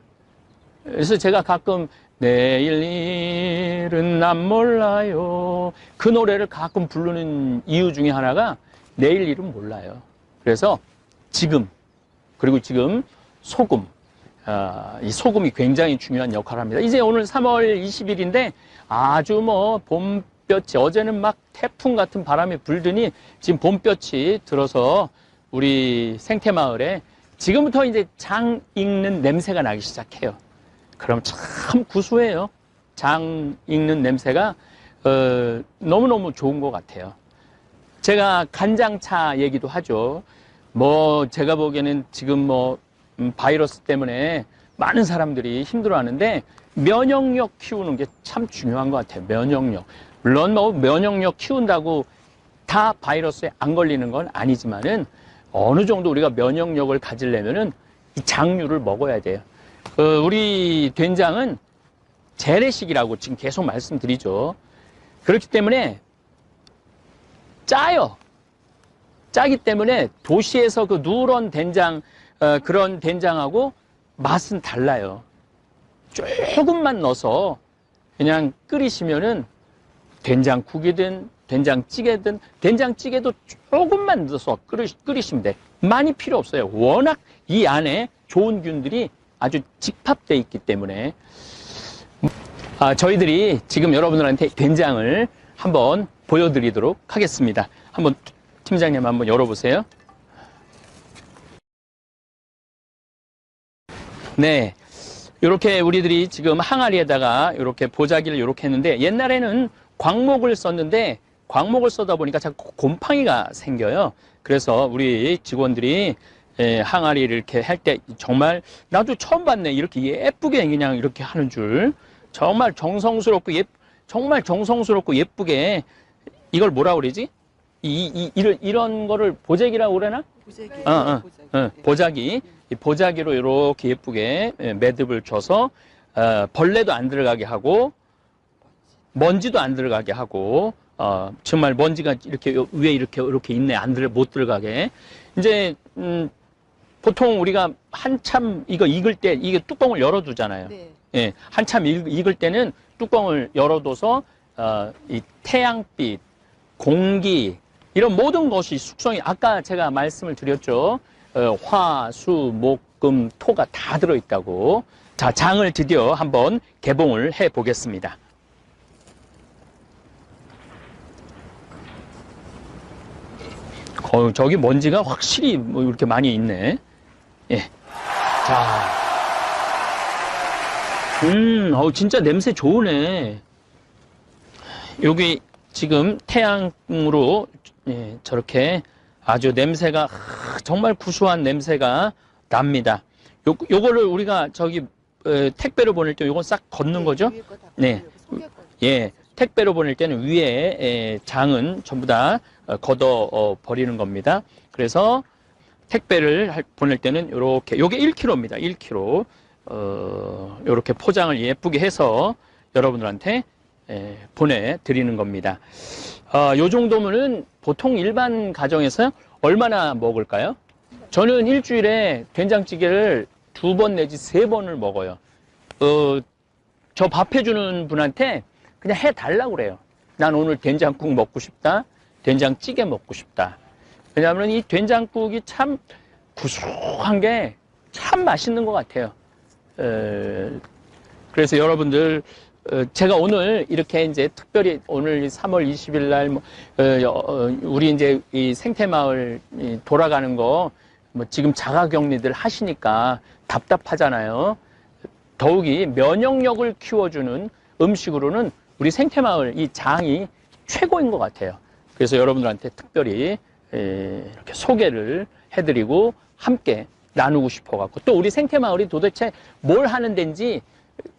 그래서 제가 가끔 내일 일은 난 몰라요. 그 노래를 가끔 부르는 이유 중에 하나가 내일 일은 몰라요. 그래서 지금, 그리고 지금 소금. 이 소금이 굉장히 중요한 역할을 합니다. 이제 오늘 3월 20일인데 아주 봄볕이, 어제는 막 태풍 같은 바람이 불더니 지금 봄볕이 들어서 우리 생태마을에 지금부터 이제 장 익는 냄새가 나기 시작해요. 그럼 참 구수해요. 장 익는 냄새가 너무너무 좋은 것 같아요. 제가 간장차 얘기도 하죠. 제가 보기에는 지금 바이러스 때문에 많은 사람들이 힘들어하는데 면역력 키우는 게 참 중요한 것 같아요. 면역력. 물론 면역력 키운다고 다 바이러스에 안 걸리는 건 아니지만은 어느 정도 우리가 면역력을 가지려면은 이 장류를 먹어야 돼요. 우리 된장은 재래식이라고 지금 계속 말씀드리죠. 그렇기 때문에 짜요. 짜기 때문에 도시에서 그 누런 된장, 그런 된장하고 맛은 달라요. 조금만 넣어서 그냥 끓이시면은 된장국이든 된장찌개든, 된장찌개도 조금만 넣어서 끓이시면 돼. 많이 필요 없어요. 워낙 이 안에 좋은 균들이 아주 집합되어 있기 때문에. 저희들이 지금 여러분들한테 된장을 한번 보여드리도록 하겠습니다. 한번 팀장님 한번 열어보세요. 네, 이렇게 우리들이 지금 항아리에다가 이렇게 보자기를 이렇게 했는데, 옛날에는 광목을 썼는데 광목을 써다 보니까 자꾸 곰팡이가 생겨요. 그래서 우리 직원들이 항아리를 이렇게 할 때 정말 나도 처음 봤네. 이렇게 예쁘게 그냥 이렇게 하는 줄. 정말 정성스럽고 정말 정성스럽고 예쁘게. 이걸 뭐라 그러지? 이런 거를 보자기라고 그러나? 보자기. 보자기. 이 보자기로 이렇게 예쁘게 매듭을 쳐서 벌레도 안 들어가게 하고 먼지도 안 들어가게 하고, 정말 먼지가 이렇게 위에 이렇게 있네. 못 들어가게. 이제 보통 우리가 한참 이거 익을 때 이게 뚜껑을 열어두잖아요. 네. 예, 한참 익을 때는 뚜껑을 열어둬서 이 태양빛, 공기 이런 모든 것이 숙성이, 아까 제가 말씀을 드렸죠. 화, 수, 목, 금, 토가 다 들어있다고. 자, 장을 드디어 한번 개봉을 해 보겠습니다. 저기 먼지가 확실히 뭐 이렇게 많이 있네. 예. 자. 진짜 냄새 좋으네. 여기 지금 태양으로 예, 저렇게 아주 냄새가 정말 구수한 냄새가 납니다. 요거를 우리가 저기 택배로 보낼 때 요건 싹 걷는 거죠? 네. 예. 택배로 보낼 때는 위에 장은 전부 다 걷어 버리는 겁니다. 그래서 택배를 보낼 때는 요렇게 요게 1kg입니다. 1kg. 요렇게 포장을 예쁘게 해서 여러분들한테 보내드리는 겁니다. 요 정도면은 보통 일반 가정에서 얼마나 먹을까요? 저는 일주일에 된장찌개를 2번 내지 3번을 먹어요. 저 밥 해주는 분한테 그냥 해달라고 그래요. 난 오늘 된장국 먹고 싶다. 된장찌개 먹고 싶다. 왜냐하면 이 된장국이 참 구수한 게 참 맛있는 것 같아요. 그래서 여러분들, 제가 오늘 이렇게 이제 특별히 오늘 3월 20일 날 우리 이제 이 생태마을 돌아가는 거 뭐 지금 자가격리들 하시니까 답답하잖아요. 더욱이 면역력을 키워주는 음식으로는 우리 생태마을 이 장이 최고인 것 같아요. 그래서 여러분들한테 특별히 이렇게 소개를 해드리고 함께 나누고 싶어갖고 또 우리 생태마을이 도대체 뭘 하는 데인지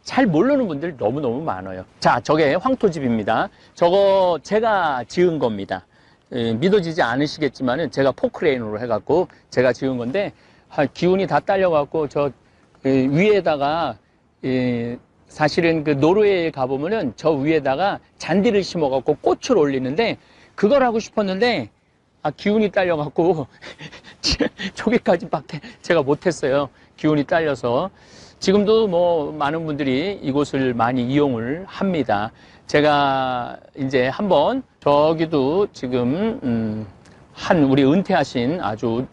잘 모르는 분들 너무너무 많아요. 자, 저게 황토집입니다. 저거 제가 지은 겁니다. 믿어지지 않으시겠지만은 제가 포크레인으로 해갖고 제가 지은 건데 기운이 다 딸려갖고 저 위에다가 사실은 그 노르웨이에 가보면은 저 위에다가 잔디를 심어갖고 꽃을 올리는데 그걸 하고 싶었는데 기운이 딸려갖고 저기까지밖에 제가 못했어요. 기운이 딸려서. 지금도 뭐 많은 분들이 이곳을 많이 이용을 합니다. 제가 이제 한번 저기도 지금 우리 은퇴하신 아주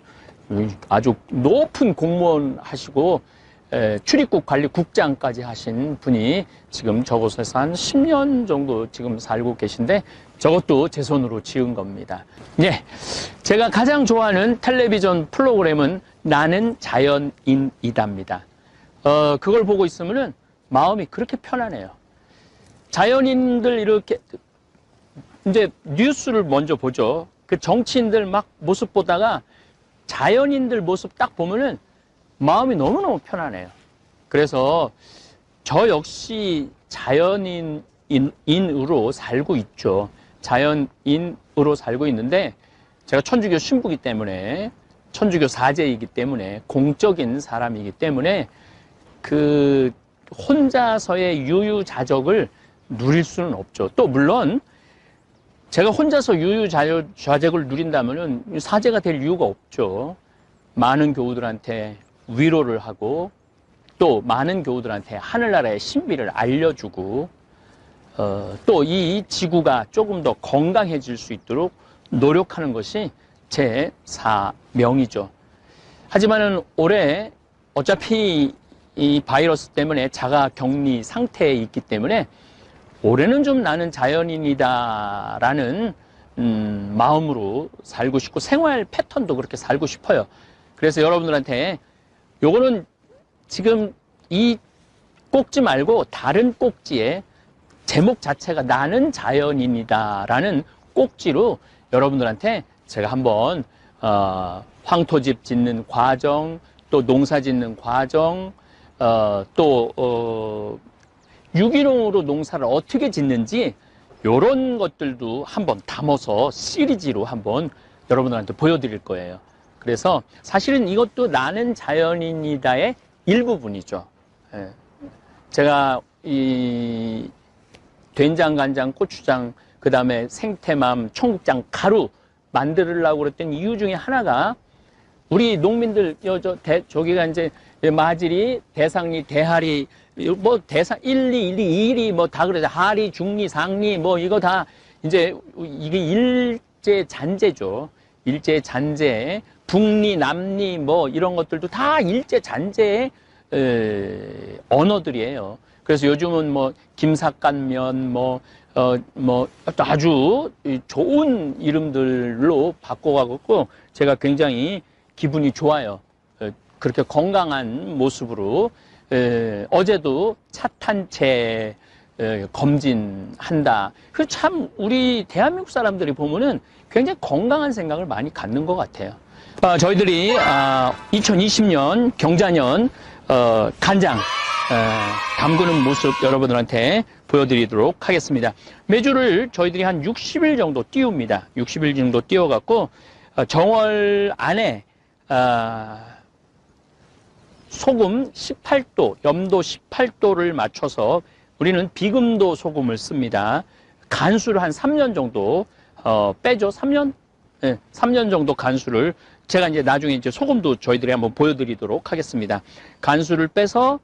높은 공무원 하시고 출입국 관리 국장까지 하신 분이 지금 저곳에서 한 10년 정도 지금 살고 계신데 저것도 제 손으로 지은 겁니다. 예, 제가 가장 좋아하는 텔레비전 프로그램은 나는 자연인이다입니다. 그걸 보고 있으면은 마음이 그렇게 편안해요. 자연인들 이렇게 이제 뉴스를 먼저 보죠. 그 정치인들 막 모습 보다가 자연인들 모습 딱 보면은 마음이 너무너무 편안해요. 그래서 저 역시 자연인으로 살고 있죠. 자연인으로 살고 있는데 제가 천주교 신부이기 때문에 천주교 사제이기 때문에 공적인 사람이기 때문에 그 혼자서의 유유자적을 누릴 수는 없죠. 또 물론 제가 혼자서 유유자적을 누린다면은 사제가 될 이유가 없죠. 많은 교우들한테 위로를 하고 또 많은 교우들한테 하늘나라의 신비를 알려주고 또 이 지구가 조금 더 건강해질 수 있도록 노력하는 것이 제 사명이죠. 하지만은 올해 어차피 이 바이러스 때문에 자가 격리 상태에 있기 때문에 올해는 좀 나는 자연인이다라는 마음으로 살고 싶고 생활 패턴도 그렇게 살고 싶어요. 그래서 여러분들한테 요거는 지금 이 꼭지 말고 다른 꼭지에 제목 자체가 나는 자연인이다라는 꼭지로 여러분들한테 제가 한번 황토집 짓는 과정, 또 농사 짓는 과정, 또 유기농으로 농사를 어떻게 짓는지 이런 것들도 한번 담아서 시리즈로 한번 여러분들한테 보여드릴 거예요. 그래서 사실은 이것도 나는 자연인이다의 일부분이죠. 제가 이 된장, 간장, 고추장, 그 다음에 생태맘, 청국장, 가루 만들려고 그랬던 이유 중에 하나가 우리 농민들 저기가 이제 마질이, 대상리, 대하리, 뭐 대상 1, 2, 1, 2, 2리 뭐 다 그러죠. 하리, 중리, 상리 뭐 이거 다 이제 이게 일제 잔재죠. 일제 잔재, 북리, 남리 뭐 이런 것들도 다 일제 잔재의 언어들이에요. 그래서 요즘은 뭐 김삿갓면, 뭐 뭐 아주 좋은 이름들로 바꿔가고 제가 굉장히 기분이 좋아요. 그렇게 건강한 모습으로 어제도 차 탄 채 검진한다. 그 참 우리 대한민국 사람들이 보면은 굉장히 건강한 생각을 많이 갖는 것 같아요. 저희들이 2020년 경자년 간장 담그는 모습 여러분들한테 보여드리도록 하겠습니다. 메주를 저희들이 한 60일 정도 띄웁니다. 60일 정도 띄워갖고 정월 안에 소금 18도, 염도 18도를 맞춰서 우리는 비금도 소금을 씁니다. 간수를 한 3년 정도 빼죠. 3년? 네, 3년 정도 간수를 제가 이제 나중에 이제 소금도 저희들이 한번 보여드리도록 하겠습니다. 간수를 빼서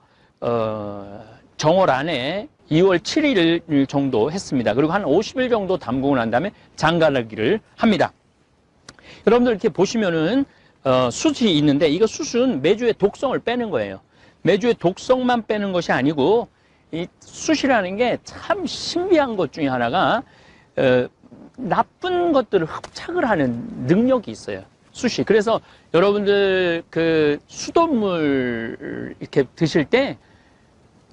정월 안에 2월 7일 정도 했습니다. 그리고 한 50일 정도 담그고 난 다음에 장가르기를 합니다. 여러분들 이렇게 보시면은 숯이 있는데 이거 숯은 메주의 독성을 빼는 거예요. 메주의 독성만 빼는 것이 아니고 이 숯이라는 게 참 신비한 것 중에 하나가 나쁜 것들을 흡착을 하는 능력이 있어요. 숯이. 그래서 여러분들 그 수돗물 이렇게 드실 때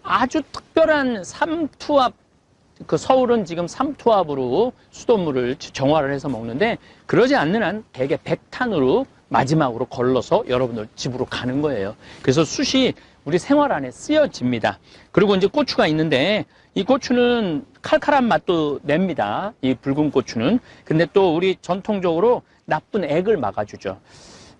아주 특별한 삼투압, 그 서울은 지금 삼투압으로 수돗물을 정화를 해서 먹는데 그러지 않는 한 대개 백탄으로 마지막으로 걸러서 여러분들 집으로 가는 거예요. 그래서 숯이 우리 생활 안에 쓰여집니다. 그리고 이제 고추가 있는데 이 고추는 칼칼한 맛도 냅니다. 이 붉은 고추는. 근데 또 우리 전통적으로 나쁜 액을 막아주죠.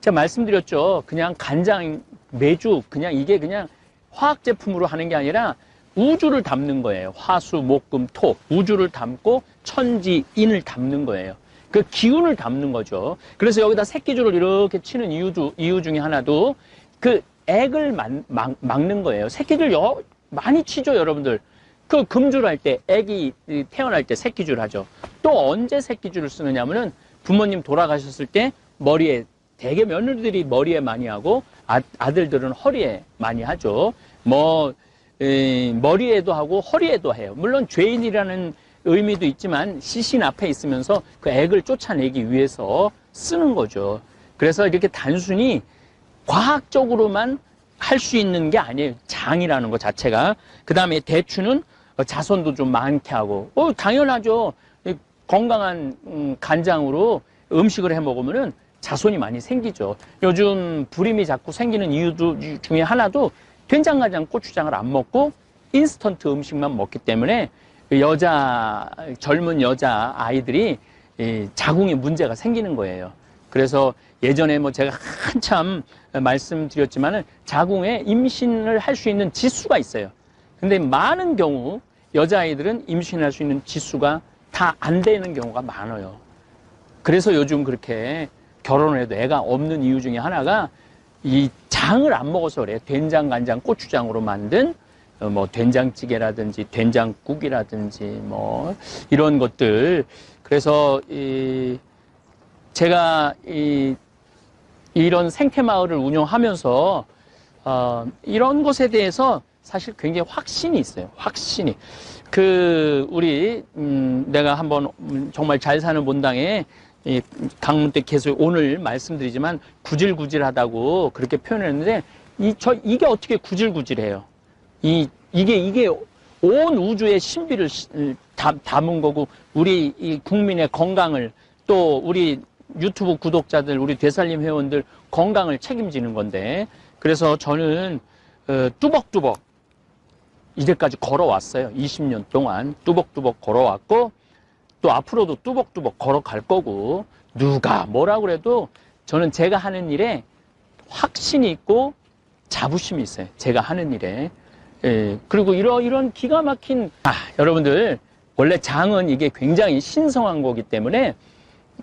제가 말씀드렸죠. 그냥 간장, 메주, 그냥 이게 그냥 화학 제품으로 하는 게 아니라 우주를 담는 거예요. 화수, 목, 금, 토. 우주를 담고 천지, 인을 담는 거예요. 그 기운을 담는 거죠. 그래서 여기다 새끼줄을 이렇게 치는 이유 중에 하나도 그 액을 막는 거예요. 새끼줄 많이 치죠, 여러분들. 그 금줄 할 때, 액이 태어날 때 새끼줄 하죠. 또 언제 새끼줄을 쓰느냐면은 부모님 돌아가셨을 때 머리에, 대개 며느리들이 머리에 많이 하고 아들들은 허리에 많이 하죠. 머리에도 하고 허리에도 해요. 물론 죄인이라는 의미도 있지만 시신 앞에 있으면서 그 액을 쫓아내기 위해서 쓰는 거죠. 그래서 이렇게 단순히 과학적으로만 할 수 있는 게 아니에요. 장이라는 것 자체가. 그 다음에 대추는 자손도 좀 많게 하고, 당연하죠. 건강한 간장으로 음식을 해 먹으면은 자손이 많이 생기죠. 요즘 불임이 자꾸 생기는 이유 중에 하나도 된장간장 고추장을 안 먹고 인스턴트 음식만 먹기 때문에 젊은 여자 아이들이 자궁에 문제가 생기는 거예요. 그래서 예전에 제가 한참 말씀드렸지만은 자궁에 임신을 할 수 있는 지수가 있어요. 근데 많은 경우 여자아이들은 임신할 수 있는 지수가 다 안 되는 경우가 많아요. 그래서 요즘 그렇게 결혼을 해도 애가 없는 이유 중에 하나가 이 장을 안 먹어서 그래요. 된장, 간장, 고추장으로 만든 된장찌개라든지 된장국이라든지 이런 것들. 그래서 제가 이런 생태마을을 운영하면서 이런 것에 대해서 사실 굉장히 확신이 있어요. 확신이. 내가 한번 정말 잘 사는 본당에 강문 때 계속 오늘 말씀드리지만 구질구질하다고 그렇게 표현했는데 이게 어떻게 구질구질해요? 이게 온 우주의 신비를 담은 거고 우리 이 국민의 건강을 또 우리 유튜브 구독자들 우리 되살림 회원들 건강을 책임지는 건데 그래서 저는 뚜벅뚜벅 이제까지 걸어왔어요. 20년 동안 뚜벅뚜벅 걸어왔고 또 앞으로도 뚜벅뚜벅 걸어갈 거고 누가 뭐라고 그래도 저는 제가 하는 일에 확신이 있고 자부심이 있어요. 제가 하는 일에. 그리고 이런 기가 막힌 여러분들 원래 장은 이게 굉장히 신성한 거기 때문에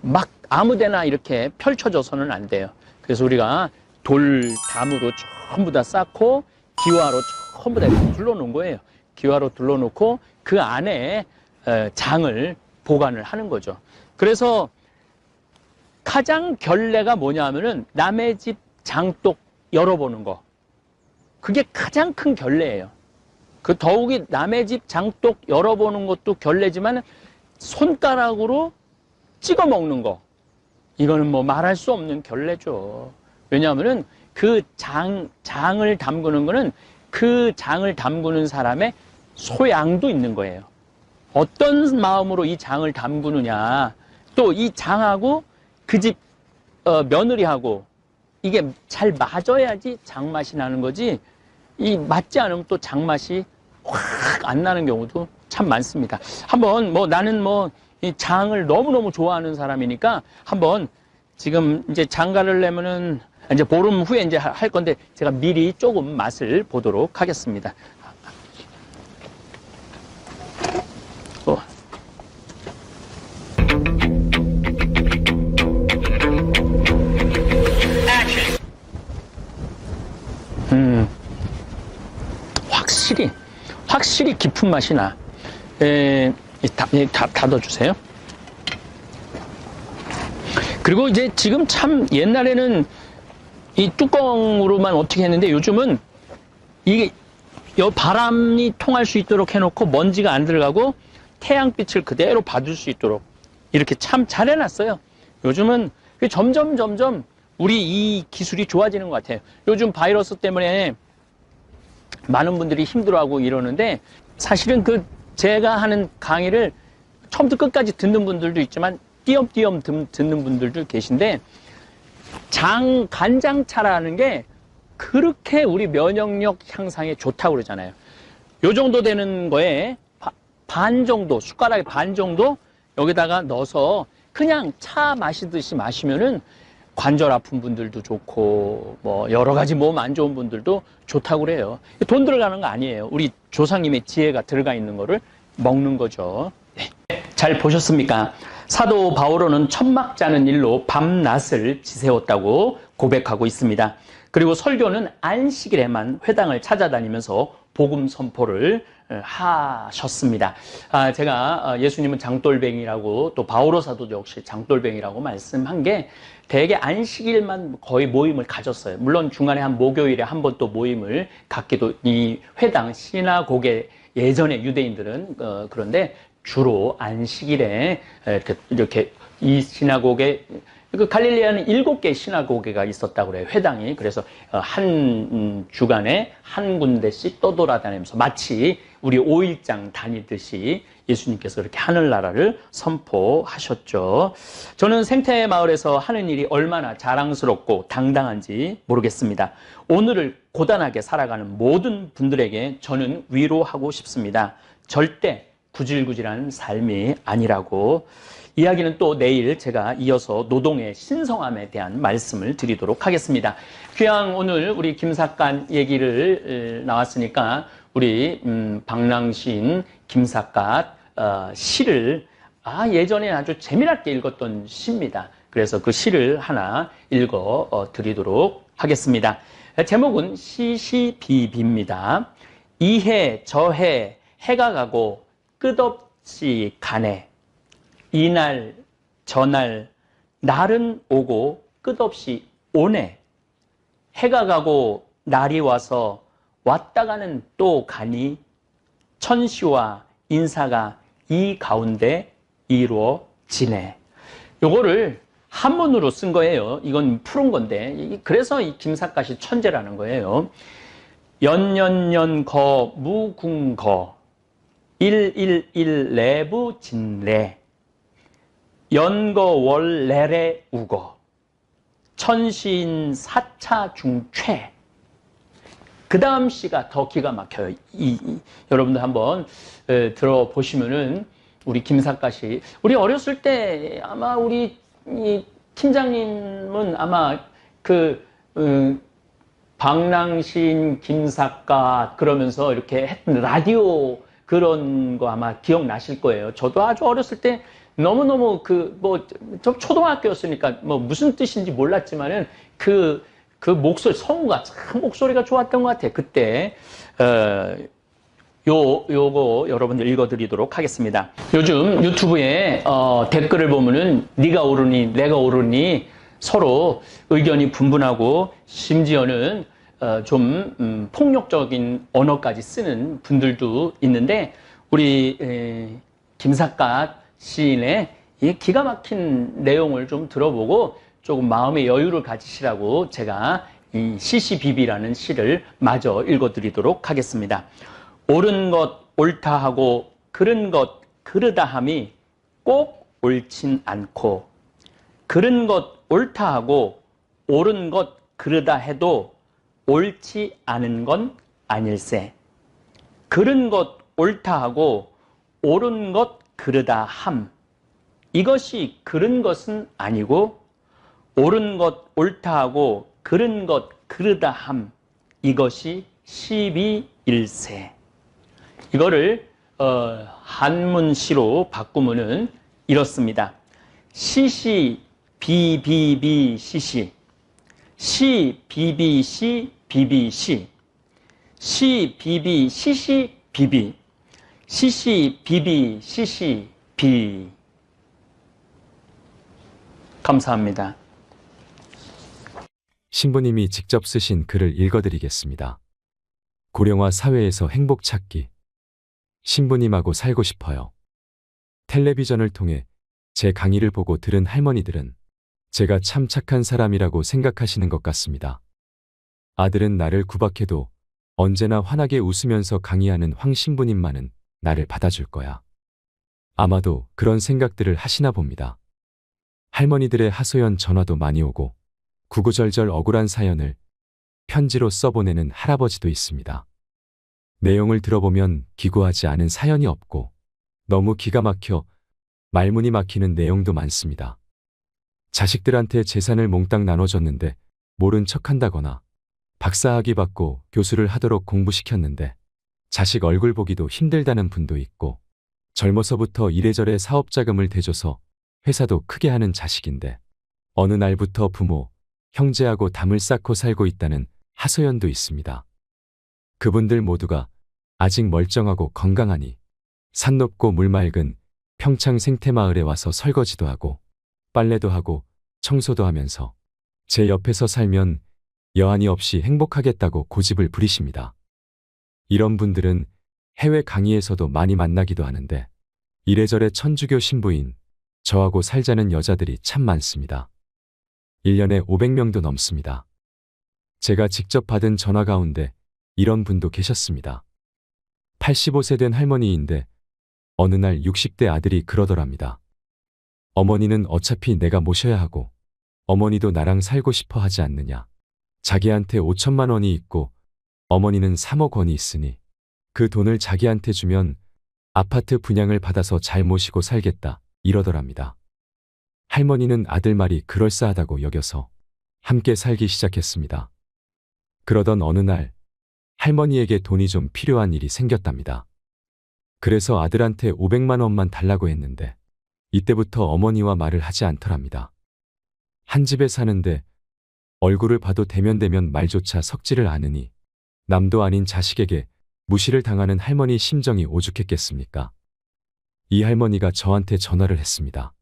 막 아무데나 이렇게 펼쳐져서는 안 돼요. 그래서 우리가 돌담으로 전부 다 쌓고 기와로 전부 다 둘러놓은 거예요. 기와로 둘러놓고 그 안에 장을 보관을 하는 거죠. 그래서 가장 결례가 뭐냐면은 남의 집 장독 열어보는 거. 그게 가장 큰 결례예요. 그 더욱이 남의 집 장독 열어보는 것도 결례지만 손가락으로 찍어 먹는 거, 이거는 뭐 말할 수 없는 결례죠. 왜냐하면은 그 장을 담그는 거는 그 장을 담그는 사람의 소양도 있는 거예요. 어떤 마음으로 이 장을 담그느냐, 또 이 장하고 그 집 며느리하고 이게 잘 맞아야지 장맛이 나는 거지, 이 맞지 않으면 또 장맛이 확 안 나는 경우도 참 많습니다. 한번 뭐 나는 뭐 이 장을 너무너무 좋아하는 사람이니까 한번 지금 이제 장가를 내면은 이제 보름 후에 이제 할 건데 제가 미리 조금 맛을 보도록 하겠습니다. 확실히 깊은 맛이 나. 닫아주세요. 그리고 이제 지금 참 옛날에는 이 뚜껑으로만 어떻게 했는데 요즘은 이게 바람이 통할 수 있도록 해놓고 먼지가 안 들어가고 태양빛을 그대로 받을 수 있도록 이렇게 참 잘 해놨어요. 요즘은 점점 우리 이 기술이 좋아지는 것 같아요. 요즘 바이러스 때문에 많은 분들이 힘들어하고 이러는데 사실은 제가 하는 강의를 처음부터 끝까지 듣는 분들도 있지만 띄엄띄엄 듣는 분들도 계신데 간장차라는 게 그렇게 우리 면역력 향상에 좋다고 그러잖아요. 요 정도 되는 거에 반 정도, 숟가락의 반 정도 여기다가 넣어서 그냥 차 마시듯이 마시면은 관절 아픈 분들도 좋고 뭐 여러 가지 몸 안 좋은 분들도 좋다고 그래요. 돈 들어가는 거 아니에요. 우리 조상님의 지혜가 들어가 있는 거를 먹는 거죠. 네. 잘 보셨습니까? 사도 바오로는 천막 짜는 일로 밤낮을 지새웠다고 고백하고 있습니다. 그리고 설교는 안식일에만 회당을 찾아다니면서 복음 선포를 하셨습니다. 제가 예수님은 장돌뱅이라고 또 바오로 사도 역시 장돌뱅이라고 말씀한 게 대개 안식일만 거의 모임을 가졌어요. 물론 중간에 한 목요일에 한 번 또 모임을 갖기도, 이 회당 시나고게 예전에 유대인들은 그런데 주로 안식일에 이렇게 이 시나고게, 갈릴리아는 7개 시나고게가 있었다고 그래요. 회당이. 그래서 한 주간에 한 군데씩 떠돌아다니면서 마치 우리 5일장 다니듯이 예수님께서 그렇게 하늘나라를 선포하셨죠. 저는 생태마을에서 하는 일이 얼마나 자랑스럽고 당당한지 모르겠습니다. 오늘을 고단하게 살아가는 모든 분들에게 저는 위로하고 싶습니다. 절대 구질구질한 삶이 아니라고. 이야기는 또 내일 제가 이어서 노동의 신성함에 대한 말씀을 드리도록 하겠습니다. 귀양 오늘 우리 김삿갓 얘기를 나왔으니까 우리 방랑시인 김삿갓 시를 예전에 아주 재미나게 읽었던 시입니다. 그래서 그 시를 하나 읽어 드리도록 하겠습니다. 제목은 시시비비입니다. 이해 저해 해가 가고 끝없이 가네. 이날 저날 날은 오고 끝없이 오네. 해가 가고 날이 와서 왔다가는 또 가니 천시와 인사가 이 가운데 이루어지네. 요거를 한문으로 쓴 거예요. 이건 푸른 건데 그래서 이 김삿갓이 천재라는 거예요. 연년년 무궁거 111 내부 진래 연거월래래 우거 천신 사차 중최. 그 다음 시가 더 기가 막혀요. 여러분들 한번 들어보시면은 우리 김삿갓이 우리 어렸을 때 아마 우리 이 팀장님은 아마 방랑신 김삿갓 그러면서 이렇게 했던 라디오 그런 거 아마 기억나실 거예요. 저도 아주 어렸을 때 너무너무 저 초등학교였으니까 뭐 무슨 뜻인지 몰랐지만은 그 목소리, 성우가 참 목소리가 좋았던 것 같아요. 그때, 요거 여러분들 읽어드리도록 하겠습니다. 요즘 유튜브에, 댓글을 보면은 네가 옳으니, 내가 옳으니 서로 의견이 분분하고 심지어는, 좀 폭력적인 언어까지 쓰는 분들도 있는데 우리 김삿갓 시인의 이 기가 막힌 내용을 좀 들어보고 조금 마음의 여유를 가지시라고 제가 이 시시비비라는 시를 마저 읽어드리도록 하겠습니다. 옳은 것 옳다 하고 그른 것 그르다 함이 꼭 옳진 않고 그른 것 옳다 하고 옳은 것 그르다 해도 옳지 않은 건 아닐세. 그른 것 옳다 하고 옳은 것 그르다 함. 이것이 그른 것은 아니고 옳은 것 옳다 하고 그른 것 그르다 함. 이것이 시비일세. 이거를 한문시로 바꾸면은 이렇습니다. 시시 비비비 시시 시 비비 시 비비 시 시 비비 시시 비비 시시 비비 시시 비. 감사합니다. 신부님이 직접 쓰신 글을 읽어드리겠습니다. 고령화 사회에서 행복 찾기. 신부님하고 살고 싶어요. 텔레비전을 통해 제 강의를 보고 들은 할머니들은 제가 참 착한 사람이라고 생각하시는 것 같습니다. 아들은 나를 구박해도 언제나 환하게 웃으면서 강의하는 황 신부님만은 나를 받아줄 거야. 아마도 그런 생각들을 하시나 봅니다. 할머니들의 하소연 전화도 많이 오고 구구절절 억울한 사연을 편지로 써보내는 할아버지도 있습니다. 내용을 들어보면 기구하지 않은 사연이 없고 너무 기가 막혀 말문이 막히는 내용도 많습니다. 자식들한테 재산을 몽땅 나눠줬는데 모른 척한다거나 박사학위 받고 교수를 하도록 공부시켰는데 자식 얼굴 보기도 힘들다는 분도 있고 젊어서부터 이래저래 사업자금을 대줘서 회사도 크게 하는 자식인데 어느 날부터 부모, 형제하고 담을 쌓고 살고 있다는 하소연도 있습니다. 그분들 모두가 아직 멀쩡하고 건강하니 산 높고 물 맑은 평창 생태마을에 와서 설거지도 하고 빨래도 하고 청소도 하면서 제 옆에서 살면 여한이 없이 행복하겠다고 고집을 부리십니다. 이런 분들은 해외 강의에서도 많이 만나기도 하는데 이래저래 천주교 신부인 저하고 살자는 여자들이 참 많습니다. 1년에 500명도 넘습니다. 제가 직접 받은 전화 가운데 이런 분도 계셨습니다. 85세 된 할머니인데 어느 날 60대 아들이 그러더랍니다. 어머니는 어차피 내가 모셔야 하고 어머니도 나랑 살고 싶어 하지 않느냐. 자기한테 5천만 원이 있고 어머니는 3억 원이 있으니 그 돈을 자기한테 주면 아파트 분양을 받아서 잘 모시고 살겠다 이러더랍니다. 할머니는 아들 말이 그럴싸하다고 여겨서 함께 살기 시작했습니다. 그러던 어느 날 할머니에게 돈이 좀 필요한 일이 생겼답니다. 그래서 아들한테 500만 원만 달라고 했는데 이때부터 어머니와 말을 하지 않더랍니다. 한 집에 사는데 얼굴을 봐도 대면대면 말조차 섞지를 않으니 남도 아닌 자식에게 무시를 당하는 할머니 심정이 오죽했겠습니까? 이 할머니가 저한테 전화를 했습니다.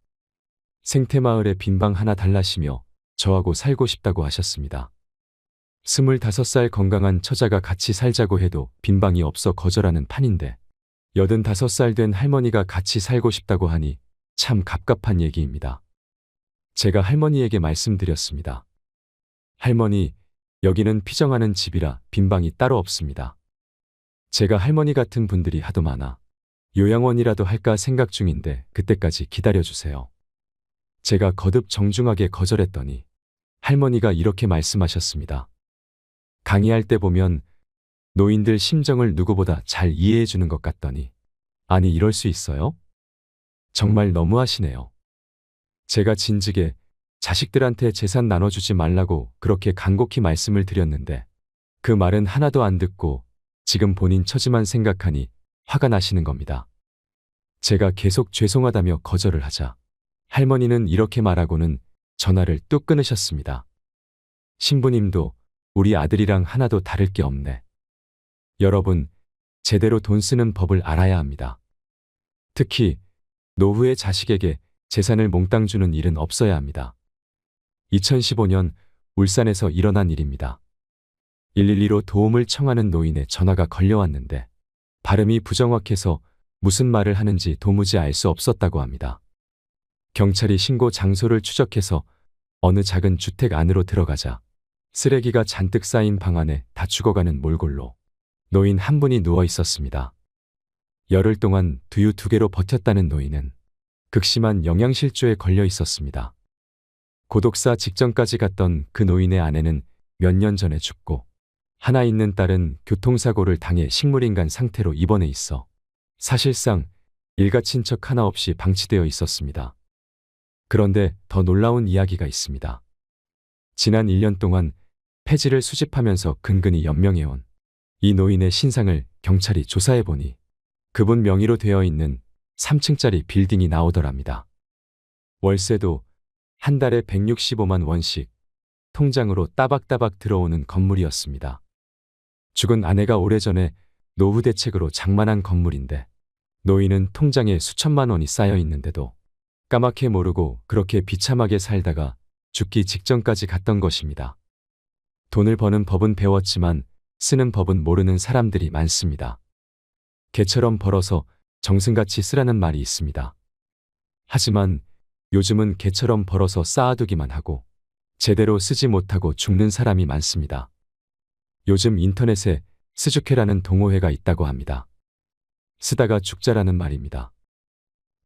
생태마을에 빈방 하나 달라시며 저하고 살고 싶다고 하셨습니다. 25살 건강한 처자가 같이 살자고 해도 빈방이 없어 거절하는 판인데 85살 된 할머니가 같이 살고 싶다고 하니 참 갑갑한 얘기입니다. 제가 할머니에게 말씀드렸습니다. 할머니, 여기는 피정하는 집이라 빈방이 따로 없습니다. 제가 할머니 같은 분들이 하도 많아 요양원이라도 할까 생각 중인데 그때까지 기다려주세요. 제가 거듭 정중하게 거절했더니 할머니가 이렇게 말씀하셨습니다. 강의할 때 보면 노인들 심정을 누구보다 잘 이해해 주는 것 같더니 아니 이럴 수 있어요? 정말 너무하시네요. 제가 진즉에 자식들한테 재산 나눠주지 말라고 그렇게 간곡히 말씀을 드렸는데 그 말은 하나도 안 듣고 지금 본인 처지만 생각하니 화가 나시는 겁니다. 제가 계속 죄송하다며 거절을 하자 할머니는 이렇게 말하고는 전화를 뚝 끊으셨습니다. 신부님도 우리 아들이랑 하나도 다를 게 없네. 여러분, 제대로 돈 쓰는 법을 알아야 합니다. 특히 노후의 자식에게 재산을 몽땅 주는 일은 없어야 합니다. 2015년 울산에서 일어난 일입니다. 112로 도움을 청하는 노인의 전화가 걸려왔는데 발음이 부정확해서 무슨 말을 하는지 도무지 알 수 없었다고 합니다. 경찰이 신고 장소를 추적해서 어느 작은 주택 안으로 들어가자 쓰레기가 잔뜩 쌓인 방 안에 다 죽어가는 몰골로 노인 한 분이 누워 있었습니다. 열흘 동안 두유 2개로 버텼다는 노인은 극심한 영양실조에 걸려 있었습니다. 고독사 직전까지 갔던 그 노인의 아내는 몇 년 전에 죽고 하나 있는 딸은 교통사고를 당해 식물인간 상태로 입원해 있어 사실상 일가 친척 하나 없이 방치되어 있었습니다. 그런데 더 놀라운 이야기가 있습니다. 지난 1년 동안 폐지를 수집하면서 근근히 연명해온 이 노인의 신상을 경찰이 조사해보니 그분 명의로 되어 있는 3층짜리 빌딩이 나오더랍니다. 월세도 한 달에 165만 원씩 통장으로 따박따박 들어오는 건물이었습니다. 죽은 아내가 오래전에 노후 대책으로 장만한 건물인데 노인은 통장에 수천만 원이 쌓여 있는데도 까맣게 모르고 그렇게 비참하게 살다가 죽기 직전까지 갔던 것입니다. 돈을 버는 법은 배웠지만 쓰는 법은 모르는 사람들이 많습니다. 개처럼 벌어서 정승같이 쓰라는 말이 있습니다. 하지만 요즘은 개처럼 벌어서 쌓아두기만 하고 제대로 쓰지 못하고 죽는 사람이 많습니다. 요즘 인터넷에 스주케라는 동호회가 있다고 합니다. 쓰다가 죽자라는 말입니다.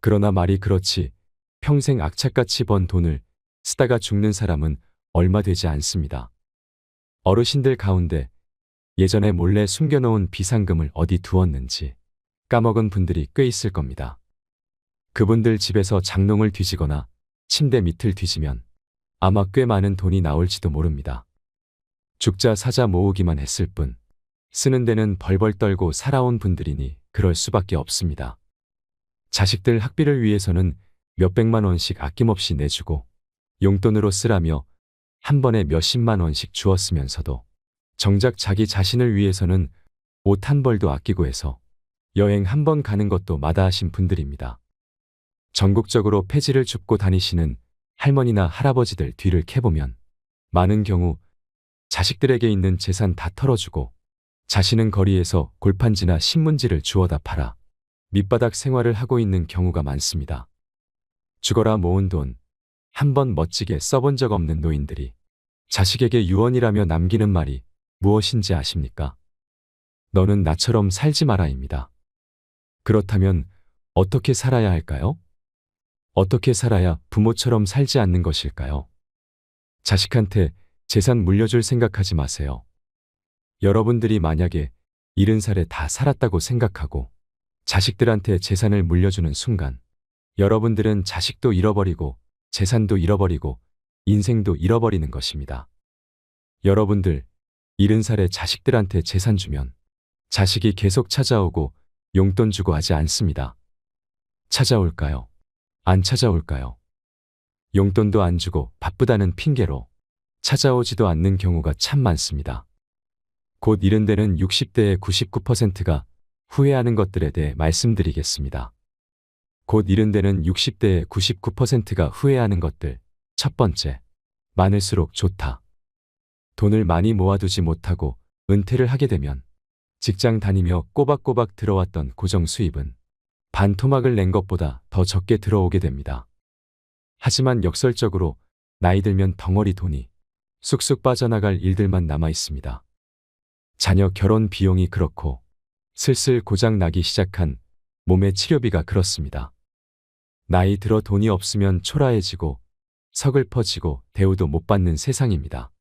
그러나 말이 그렇지 평생 악착같이 번 돈을 쓰다가 죽는 사람은 얼마 되지 않습니다. 어르신들 가운데 예전에 몰래 숨겨놓은 비상금을 어디 두었는지 까먹은 분들이 꽤 있을 겁니다. 그분들 집에서 장롱을 뒤지거나 침대 밑을 뒤지면 아마 꽤 많은 돈이 나올지도 모릅니다. 죽자 사자 모으기만 했을 뿐 쓰는 데는 벌벌 떨고 살아온 분들이니 그럴 수밖에 없습니다. 자식들 학비를 위해서는 몇백만 원씩 아낌없이 내주고 용돈으로 쓰라며 한 번에 몇십만 원씩 주었으면서도 정작 자기 자신을 위해서는 옷 한 벌도 아끼고 해서 여행 한 번 가는 것도 마다하신 분들입니다. 전국적으로 폐지를 줍고 다니시는 할머니나 할아버지들 뒤를 캐보면 많은 경우 자식들에게 있는 재산 다 털어주고 자신은 거리에서 골판지나 신문지를 주워다 팔아 밑바닥 생활을 하고 있는 경우가 많습니다. 죽어라 모은 돈 한 번 멋지게 써본 적 없는 노인들이 자식에게 유언이라며 남기는 말이 무엇인지 아십니까? 너는 나처럼 살지 마라입니다. 그렇다면 어떻게 살아야 할까요? 어떻게 살아야 부모처럼 살지 않는 것일까요? 자식한테 재산 물려줄 생각하지 마세요. 여러분들이 만약에 70살에 다 살았다고 생각하고 자식들한테 재산을 물려주는 순간 여러분들은 자식도 잃어버리고 재산도 잃어버리고 인생도 잃어버리는 것입니다. 여러분들 70살에 자식들한테 재산 주면 자식이 계속 찾아오고 용돈 주고 하지 않습니다. 찾아올까요? 안 찾아올까요? 용돈도 안 주고 바쁘다는 핑계로 찾아오지도 않는 경우가 참 많습니다. 곧 이른 데는 60대의 99%가 후회하는 것들에 대해 말씀드리겠습니다. 곧 이른 데는 60대의 99%가 후회하는 것들. 첫 번째, 많을수록 좋다. 돈을 많이 모아두지 못하고 은퇴를 하게 되면 직장 다니며 꼬박꼬박 들어왔던 고정 수입은 반토막을 낸 것보다 더 적게 들어오게 됩니다. 하지만 역설적으로 나이 들면 덩어리 돈이 쑥쑥 빠져나갈 일들만 남아 있습니다. 자녀 결혼 비용이 그렇고 슬슬 고장 나기 시작한 몸의 치료비가 그렇습니다. 나이 들어 돈이 없으면 초라해지고 서글퍼지고 대우도 못 받는 세상입니다.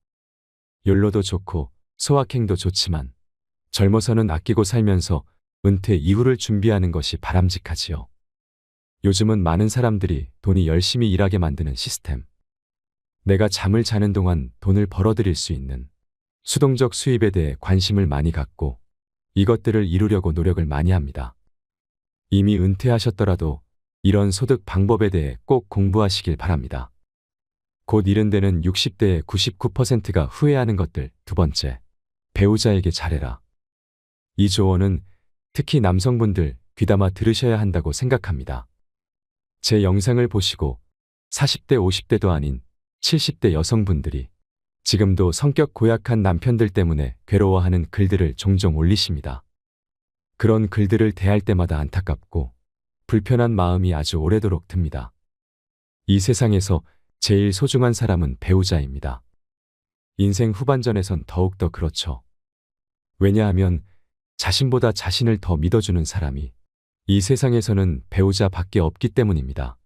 욜로도 좋고 소확행도 좋지만 젊어서는 아끼고 살면서 은퇴 이후를 준비하는 것이 바람직하지요. 요즘은 많은 사람들이 돈이 열심히 일하게 만드는 시스템. 내가 잠을 자는 동안 돈을 벌어들일 수 있는 수동적 수입에 대해 관심을 많이 갖고 이것들을 이루려고 노력을 많이 합니다. 이미 은퇴하셨더라도 이런 소득 방법에 대해 꼭 공부하시길 바랍니다. 곧 이른 데는 60대의 99%가 후회하는 것들. 두 번째, 배우자에게 잘해라. 이 조언은 특히 남성분들 귀담아 들으셔야 한다고 생각합니다. 제 영상을 보시고 40대 50대도 아닌 70대 여성분들이 지금도 성격 고약한 남편들 때문에 괴로워하는 글들을 종종 올리십니다. 그런 글들을 대할 때마다 안타깝고 불편한 마음이 아주 오래도록 듭니다. 이 세상에서 제일 소중한 사람은 배우자입니다. 인생 후반전에선 더욱더 그렇죠. 왜냐하면 자신보다 자신을 더 믿어주는 사람이 이 세상에서는 배우자밖에 없기 때문입니다.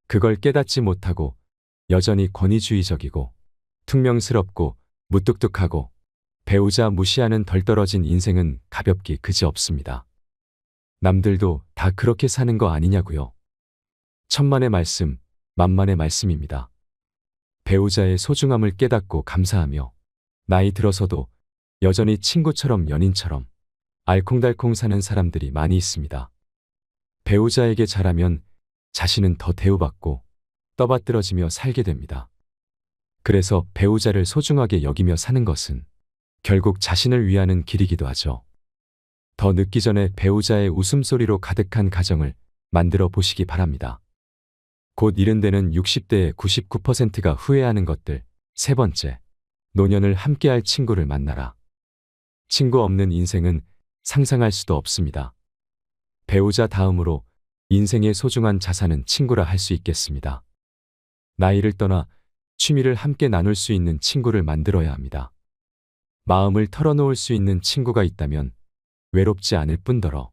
그걸 깨닫지 못하고 여전히 권위주의적이고 퉁명스럽고 무뚝뚝하고 배우자 무시하는 덜 떨어진 인생은 가볍기 그지없습니다. 남들도 다 그렇게 사는 거 아니냐고요. 천만의 말씀, 만만의 말씀입니다. 배우자의 소중함을 깨닫고 감사하며 나이 들어서도 여전히 친구처럼 연인처럼 알콩달콩 사는 사람들이 많이 있습니다. 배우자에게 잘하면 자신은 더 대우받고 떠받들어지며 살게 됩니다. 그래서 배우자를 소중하게 여기며 사는 것은 결국 자신을 위하는 길이기도 하죠. 더 늦기 전에 배우자의 웃음소리로 가득한 가정을 만들어 보시기 바랍니다. 곧 이른 데는 60대의 99%가 후회하는 것들. 세 번째, 노년을 함께할 친구를 만나라. 친구 없는 인생은 상상할 수도 없습니다. 배우자 다음으로 인생의 소중한 자산은 친구라 할 수 있겠습니다. 나이를 떠나 취미를 함께 나눌 수 있는 친구를 만들어야 합니다. 마음을 털어놓을 수 있는 친구가 있다면 외롭지 않을 뿐더러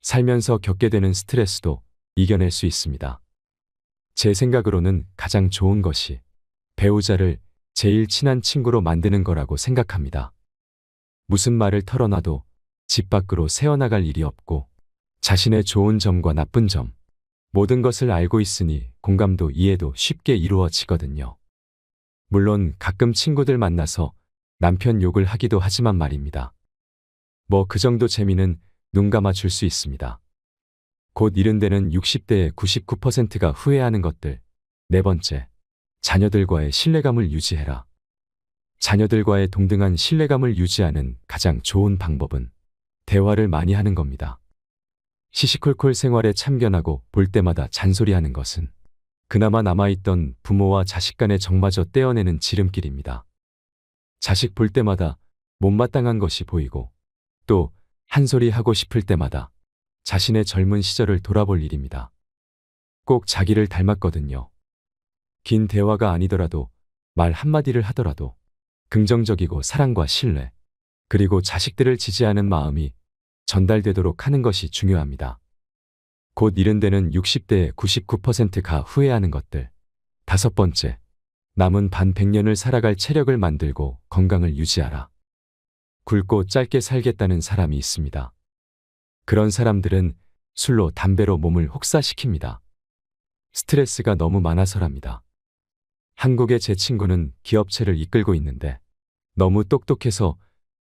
살면서 겪게 되는 스트레스도 이겨낼 수 있습니다. 제 생각으로는 가장 좋은 것이 배우자를 제일 친한 친구로 만드는 거라고 생각합니다. 무슨 말을 털어놔도 집 밖으로 새어나갈 일이 없고 자신의 좋은 점과 나쁜 점, 모든 것을 알고 있으니 공감도 이해도 쉽게 이루어지거든요. 물론 가끔 친구들 만나서 남편 욕을 하기도 하지만 말입니다. 뭐 그 정도 재미는 눈 감아 줄 수 있습니다. 곧 이른 데는 60대의 99%가 후회하는 것들. 네 번째, 자녀들과의 신뢰감을 유지해라. 자녀들과의 동등한 신뢰감을 유지하는 가장 좋은 방법은 대화를 많이 하는 겁니다. 시시콜콜 생활에 참견하고 볼 때마다 잔소리하는 것은 그나마 남아있던 부모와 자식 간의 정마저 떼어내는 지름길입니다. 자식 볼 때마다 못마땅한 것이 보이고 또 한 소리 하고 싶을 때마다 자신의 젊은 시절을 돌아볼 일입니다. 꼭 자기를 닮았거든요. 긴 대화가 아니더라도 말 한마디를 하더라도 긍정적이고 사랑과 신뢰, 그리고 자식들을 지지하는 마음이 전달되도록 하는 것이 중요합니다. 곧 이른 데는 60대의 99%가 후회하는 것들. 다섯 번째, 남은 반 100년을 살아갈 체력을 만들고 건강을 유지하라. 굵고 짧게 살겠다는 사람이 있습니다. 그런 사람들은 술로 담배로 몸을 혹사시킵니다. 스트레스가 너무 많아서랍니다. 한국의 제 친구는 기업체를 이끌고 있는데 너무 똑똑해서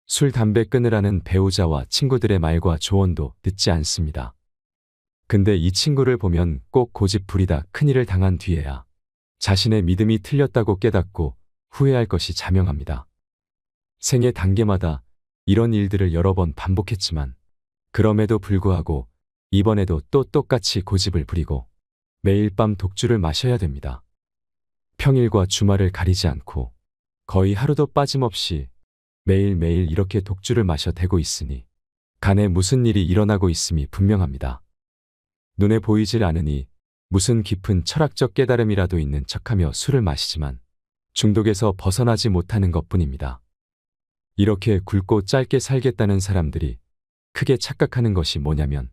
술, 담배 끊으라는 배우자와 친구들의 말과 조언도 듣지 않습니다. 근데 이 친구를 보면 꼭 고집 부리다 큰일을 당한 뒤에야 자신의 믿음이 틀렸다고 깨닫고 후회할 것이 자명합니다. 생애 단계마다 이런 일들을 여러 번 반복했지만 그럼에도 불구하고 이번에도 또 똑같이 고집을 부리고 매일 밤 독주를 마셔야 됩니다. 평일과 주말을 가리지 않고 거의 하루도 빠짐없이 매일매일 이렇게 독주를 마셔 대고 있으니 간에 무슨 일이 일어나고 있음이 분명합니다. 눈에 보이질 않으니 무슨 깊은 철학적 깨달음이라도 있는 척하며 술을 마시지만 중독에서 벗어나지 못하는 것뿐입니다. 이렇게 굵고 짧게 살겠다는 사람들이 크게 착각하는 것이 뭐냐면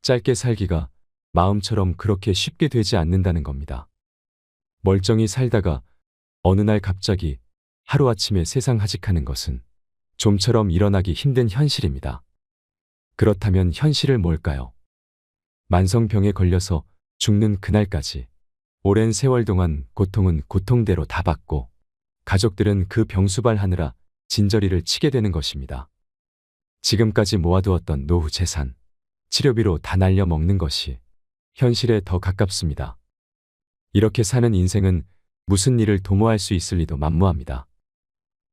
짧게 살기가 마음처럼 그렇게 쉽게 되지 않는다는 겁니다. 멀쩡히 살다가 어느 날 갑자기 하루아침에 세상 하직하는 것은 좀처럼 일어나기 힘든 현실입니다. 그렇다면 현실은 뭘까요? 만성병에 걸려서 죽는 그날까지 오랜 세월 동안 고통은 고통대로 다 받고 가족들은 그 병수발하느라 진저리를 치게 되는 것입니다. 지금까지 모아두었던 노후 재산, 치료비로 다 날려 먹는 것이 현실에 더 가깝습니다. 이렇게 사는 인생은 무슨 일을 도모할 수 있을 리도 만무합니다.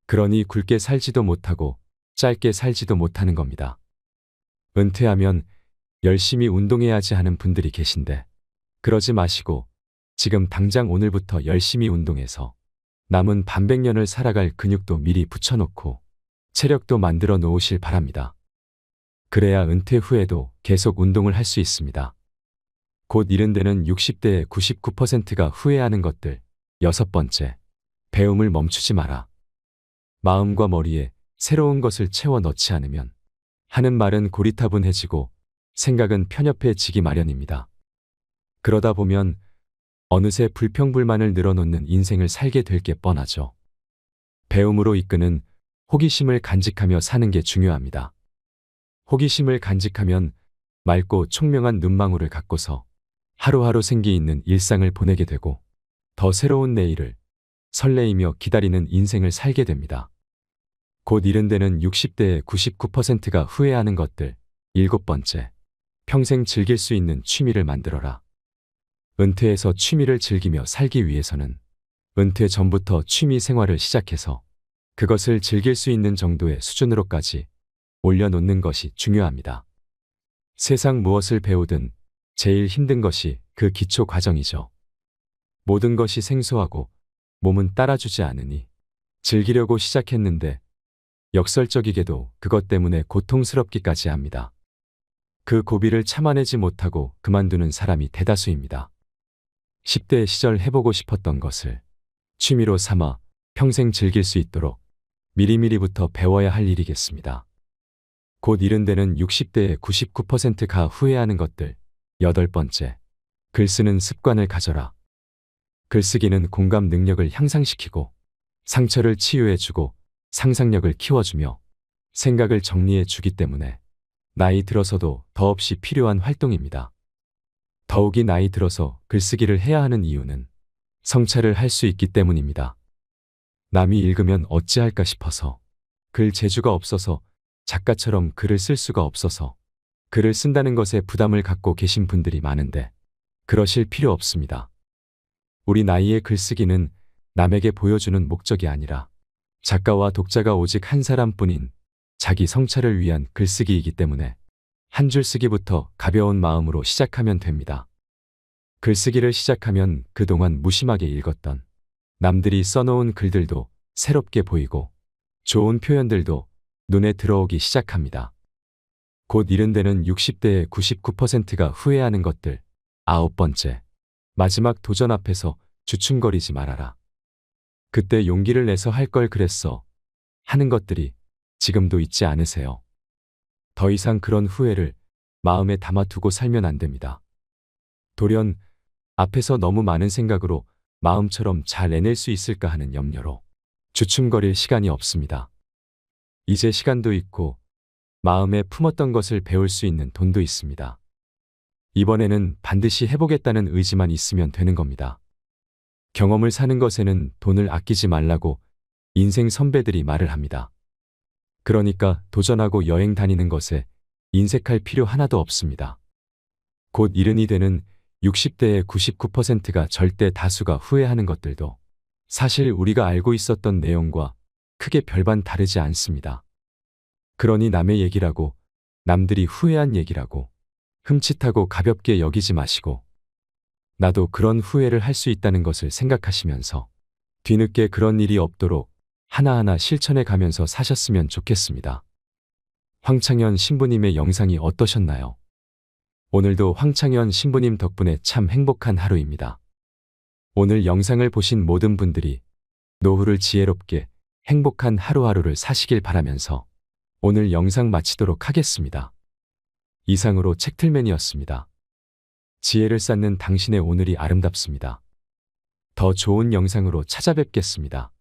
그러니 굵게 살지도 못하고 짧게 살지도 못하는 겁니다. 은퇴하면 열심히 운동해야지 하는 분들이 계신데 그러지 마시고 지금 당장 오늘부터 열심히 운동해서 남은 반백년을 살아갈 근육도 미리 붙여놓고 체력도 만들어 놓으실 바랍니다. 그래야 은퇴 후에도 계속 운동을 할 수 있습니다. 곧 이른 데는 60대의 99%가 후회하는 것들. 6번째, 배움을 멈추지 마라. 마음과 머리에 새로운 것을 채워 넣지 않으면 하는 말은 고리타분해지고 생각은 편협해지기 마련입니다. 그러다 보면 어느새 불평불만을 늘어놓는 인생을 살게 될 게 뻔하죠. 배움으로 이끄는 호기심을 간직하며 사는 게 중요합니다. 호기심을 간직하면 맑고 총명한 눈망울을 갖고서 하루하루 생기 있는 일상을 보내게 되고 더 새로운 내일을 설레이며 기다리는 인생을 살게 됩니다. 곧 이른 데는 60대의 99%가 후회하는 것들. 7번째, 평생 즐길 수 있는 취미를 만들어라. 은퇴해서 취미를 즐기며 살기 위해서는 은퇴 전부터 취미 생활을 시작해서 그것을 즐길 수 있는 정도의 수준으로까지 올려놓는 것이 중요합니다. 세상 무엇을 배우든 제일 힘든 것이 그 기초 과정이죠. 모든 것이 생소하고 몸은 따라주지 않으니 즐기려고 시작했는데 역설적이게도 그것 때문에 고통스럽기까지 합니다. 그 고비를 참아내지 못하고 그만두는 사람이 대다수입니다. 10대 시절 해보고 싶었던 것을 취미로 삼아 평생 즐길 수 있도록 미리미리부터 배워야 할 일이겠습니다. 곧 이른 데는 60대의 99%가 후회하는 것들. 8번째, 글쓰는 습관을 가져라. 글쓰기는 공감 능력을 향상시키고 상처를 치유해주고 상상력을 키워주며 생각을 정리해주기 때문에 나이 들어서도 더없이 필요한 활동입니다. 더욱이 나이 들어서 글쓰기를 해야 하는 이유는 성찰을 할 수 있기 때문입니다. 남이 읽으면 어찌할까 싶어서, 글 재주가 없어서, 작가처럼 글을 쓸 수가 없어서 글을 쓴다는 것에 부담을 갖고 계신 분들이 많은데 그러실 필요 없습니다. 우리 나이의 글쓰기는 남에게 보여주는 목적이 아니라 작가와 독자가 오직 한 사람뿐인 자기 성찰을 위한 글쓰기이기 때문에 한 줄 쓰기부터 가벼운 마음으로 시작하면 됩니다. 글쓰기를 시작하면 그동안 무심하게 읽었던 남들이 써놓은 글들도 새롭게 보이고 좋은 표현들도 눈에 들어오기 시작합니다. 곧 이른 데는 60대의 99%가 후회하는 것들. 9번째, 마지막 도전 앞에서 주춤거리지 말아라. 그때 용기를 내서 할 걸 그랬어 하는 것들이 지금도 있지 않으세요? 더 이상 그런 후회를 마음에 담아두고 살면 안 됩니다. 돌연 앞에서 너무 많은 생각으로 마음처럼 잘 해낼 수 있을까 하는 염려로 주춤거릴 시간이 없습니다. 이제 시간도 있고 마음에 품었던 것을 배울 수 있는 돈도 있습니다. 이번에는 반드시 해보겠다는 의지만 있으면 되는 겁니다. 경험을 사는 것에는 돈을 아끼지 말라고 인생 선배들이 말을 합니다. 그러니까 도전하고 여행 다니는 것에 인색할 필요 하나도 없습니다. 곧 이른이 되는 60대의 99%가 절대 다수가 후회하는 것들도 사실 우리가 알고 있었던 내용과 크게 별반 다르지 않습니다. 그러니 남의 얘기라고, 남들이 후회한 얘기라고 흠칫하고 가볍게 여기지 마시고 나도 그런 후회를 할 수 있다는 것을 생각하시면서 뒤늦게 그런 일이 없도록 하나하나 실천해 가면서 사셨으면 좋겠습니다. 황창현 신부님의 영상이 어떠셨나요? 오늘도 황창현 신부님 덕분에 참 행복한 하루입니다. 오늘 영상을 보신 모든 분들이 노후를 지혜롭게 행복한 하루하루를 사시길 바라면서 오늘 영상 마치도록 하겠습니다. 이상으로 책틀맨이었습니다. 지혜를 쌓는 당신의 오늘이 아름답습니다. 더 좋은 영상으로 찾아뵙겠습니다.